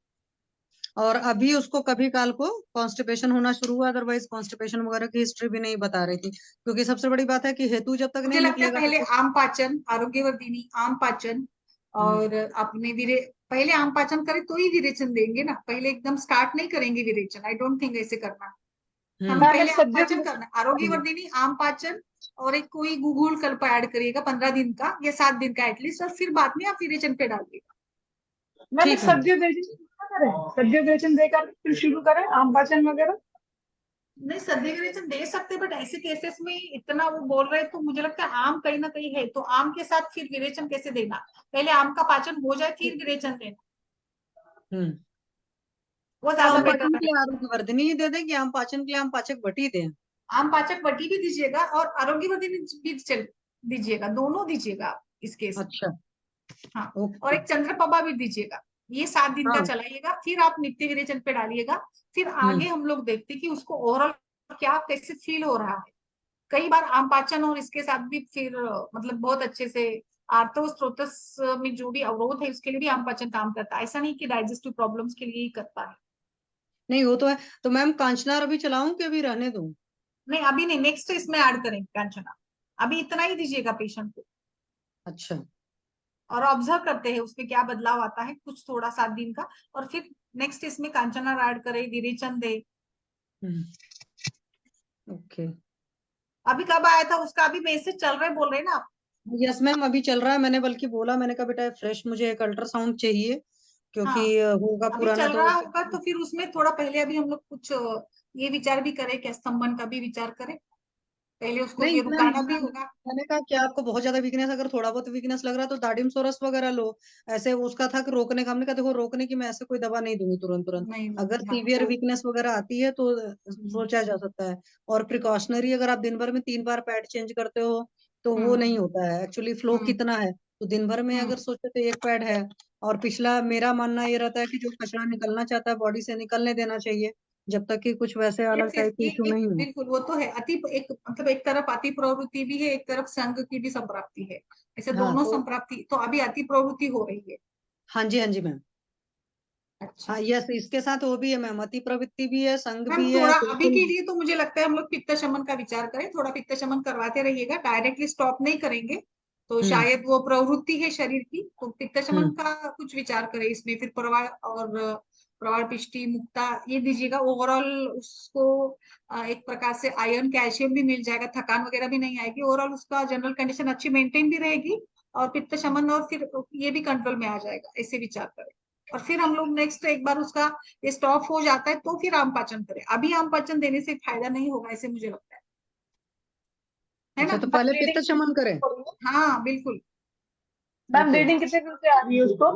और अभी उसको कभी काल को कॉन्स्टिपेशन होना शुरू हुआ, अदरवाइज कॉन्स्टिपेशन वगैरह की हिस्ट्री भी नहीं बता रही थी, क्योंकि सबसे बड़ी बात है कि हेतु जब तक मुझे नहीं लगता है निकलेगा पहले तो। आम पाचन, आरोग्यवर्धिनी आम पाचन, हम्म। और अपने विरे पहले आम पाचन करें तो ही विरेचन देंगे ना। पहले एकदम स्टार्ट नहीं करेंगे विरेचन, आई डोंट थिंक ऐसे करना। हमें हम्म। मैम एक पहले आम पाचन सब्जेक्ट, करना है, आरोग्यवर्धिनी आम पाचन, और एक कोई गूगल कल्प ऐड करिएगा 15 दिन का या 7 दिन का एटलीस्ट, और फिर बाद में आप विरेचन पे डालिएगा। मैम एक ठीक मैम। सब्जेक्ट करें, सब्जेक्ट देकर फिर शुरू करें आम पाचन वगैरह। नहीं, सद्य विरेचन दे सकते, बट ऐसे केसेस में इतना वो बोल रहे हैं, तो मुझे लगता है आम कहीं ना कहीं है, तो आम के साथ फिर विरेचन कैसे देना। पहले आम का पाचन हो जाए फिर विरेचन देना, हम्म। वो तो ज्यादा आम बेटर पाचन है। के लिए आरोग्यवर्धिनी ही दे दें कि आम पाचन के लिए आम पाचक बटी दें? आम पाचक बटी भी दीजिएगा और आरोग्यवर्धिनी भी दीजिएगा, दोनों दीजिएगा आप इस केस में। अच्छा। हाँ, और ओके। एक चंद्रप्रभा भी दीजिएगा। ये 7 दिन का हाँ। चलाइएगा, फिर आप नित्य विरेचन पे डालिएगा। फिर हम्म। आगे हम लोग देखते हैं कि उसको ओवरऑल क्या कैसे फील हो रहा है। कई बार आम पाचन और इसके साथ भी फिर मतलब बहुत अच्छे से आर्थोस्क्लेरोसिस में जो भी अवरोध है उसके लिए भी आम पाचन काम करता है। ऐसा नहीं कि डाइजेस्टिव प्रॉब्लम्स के लिए ही करता है। नहीं वो तो है। तो मैम कांचनार अभी चलाऊं कि अभी रहने दूं? नहीं, अभी नहीं, नेक्स्ट इसमें ऐड करेंगे कांचना। अभी इतना ही दीजिएगा पेशेंट को, अच्छा। और ऑब्जर्व करते हैं उसमें क्या बदलाव आता है, कुछ थोड़ा 7 दिन का, और फिर नेक्स्ट इसमें कांचना ऐड करें, विरेचन दे। हम्म। ओके। अभी कब आया था उसका, अभी मैसेज चल रहे बोल रहे हैं ना आप? यस मैम अभी चल रहा है। मैंने बल्कि बोला, मैंने कहा बेटा फ्रेश मुझे एक अल्ट्रासाउंड चाहिए, क्योंकि हाँ, होगा अभी पुराना चल तो। रहा होगा तो फिर उसमें थोड़ा पहले अभी हम लोग कुछ ये विचार भी करें, क्या स्तंभन का भी विचार करें, पहले उसको नहीं ये मैम, रुकाना भी होगा। मैंने कहा कि आपको बहुत ज्यादा वीकनेस, अगर थोड़ा बहुत वीकनेस लग रहा है तो दाडिम सोरस वगैरह लो। ऐसे उसका था कि रोकने का, हमने कहा देखो रोकने की मैं ऐसे कोई दवा नहीं दूंगी तुरंत तुरंत। नहीं अगर दूंगी, हाँ सीवियर वो। वीकनेस वगैरह आती है तो सोचा जा सकता है। और प्रिकॉशनरी अगर आप दिन भर में 3 बार पैड चेंज करते हो तो वो हम्म नहीं होता है एक्चुअली। फ्लो हम्म कितना है, तो दिन भर में हम्म। अगर सोचे तो एक पैड है। और पिछला मेरा मानना ये रहता है कि जो कचरा निकलना चाहता है बॉडी से निकलने देना चाहिए, जब तक कि कुछ वैसे अलग यस यस, टाइप के ये इशू एक नहीं हो। बिल्कुल वो तो है। अति एक मतलब एक तरफ अति प्रवृत्ति भी है, एक तरफ संघ की भी संप्राप्ति है, ऐसे हाँ दोनों तो। संप्राप्ति। तो अभी अति प्रवृत्ति हो रही है। हाँ जी, हाँ जी मैम। अच्छा हाँ यस, इसके साथ वो भी है मैम, अति प्रवृत्ति भी है, संघ मैम, भी है, थोड़ा अभी बिल्कुल। के लिए तो मुझे लगता है हम लोग पित्त शमन का विचार करें, थोड़ा पित्त शमन करवाते रहिएगा, डायरेक्टली स्टॉप नहीं करेंगे तो हम्म। शायद वो प्रवृत्ति है शरीर की, तो पित्त शमन हम्म। का कुछ विचार करें इसमें। फिर प्रवाल और प्रवाल पिष्टि मुक्ता ये दीजिएगा। ओवरऑल उसको एक प्रकार से आयरन कैल्शियम भी मिल जाएगा, थकान वगैरह भी नहीं आएगी, ओवरऑल उसका जनरल कंडीशन अच्छी मेंटेन भी रहेगी, और पित्त शमन और फिर ये भी कंट्रोल में आ जाएगा, ऐसे विचार करें। और फिर हम लोग नेक्स्ट एक बार उसका ये स्टॉप हो जाता है तो फिर आम पाचन करें। अभी आम पाचन देने से फायदा नहीं होगा ऐसे मुझे लगता है अच्छा, ना। तो पहले पित्त शमन करें? हाँ बिल्कुल। Ma'am okay. ब्लीडिंग कितने दिन से आ रही है उसको?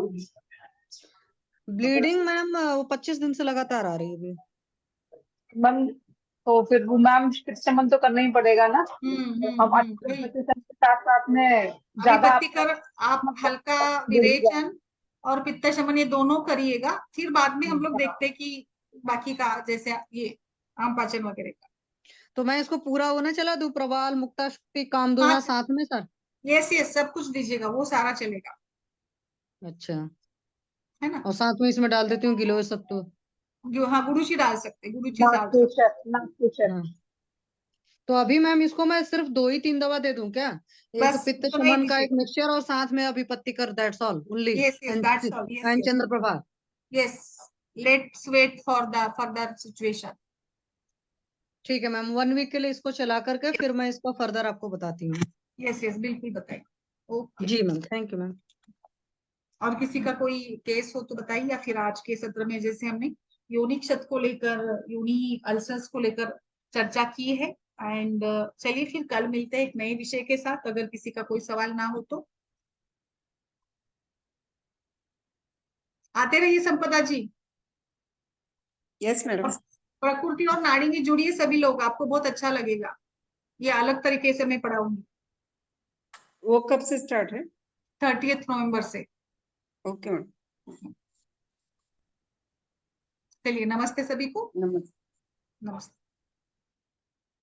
ब्लीडिंग मैम वो 25 दिन से लगातार आ रही है अभी। मैम तो फिर वो मैम शमन तो करना ही पड़ेगा ना। हम वही। के साथ साथ में अभी ज्यादा पत्ती आपका कर, आप हल्का बढ़ गया। विरेचन और पित्त शमन ये दोनों करिएगा, फिर बाद में हम लोग देखते हैं कि बाकी का जैसे ये आम पाचन वगैरह का। तो मैं इसको पूरा वो ना चला दूं, प्रवाल मुक्ता शक्ति कामदोहा हाँ, साथ में सर? यस यस, सब कुछ दीजिएगा, वो सारा चलेगा, अच्छा। है ना। और साथ में इसमें डाल देती हूँ गिलोय सत्तू। जो हाँ, गुरुची डाल सकते, गुरुची नाक डाल सकते। प्रेशर, नाक प्रेशर। हाँ। तो अभी मैम इसको मैं सिर्फ 2 ही 3 दवा दे दूं क्या? एक बस पित्त वो नहीं शमन का एक दीजिएगा। मिक्सचर और साथ में अभी पत्ती कर, that's all only? Yes yes, that's all, yes and yes Chandra Prabha. Yes. Let's wait for the further situation. ठीक है मैम, 1 वीक के लिए इसको चला करके फिर मैं इसको फर्दर आपको बताती हूँ। यस यस, बिल्कुल बताइए। ओके। जी मैम, थैंक यू मैम। और किसी का कोई केस हो तो बताइए, या फिर आज के सत्र में जैसे हमने योनि क्षत को लेकर, योनि अल्सर्स को लेकर चर्चा की है। एंड चलिए फिर कल मिलते हैं एक नए विषय के साथ, अगर किसी का कोई सवाल ना हो तो। आते रहिए संपदा जी। Yes madam. प्रकृति और नाड़ी में जुड़िए सभी लोग, आपको बहुत अच्छा लगेगा। ये अलग तरीके से मैं पढ़ाऊंगी। वो कब से स्टार्ट है? 30 नवंबर से। Okay madam. चलिए, नमस्ते सभी को। नमस्ते। नमस्ते।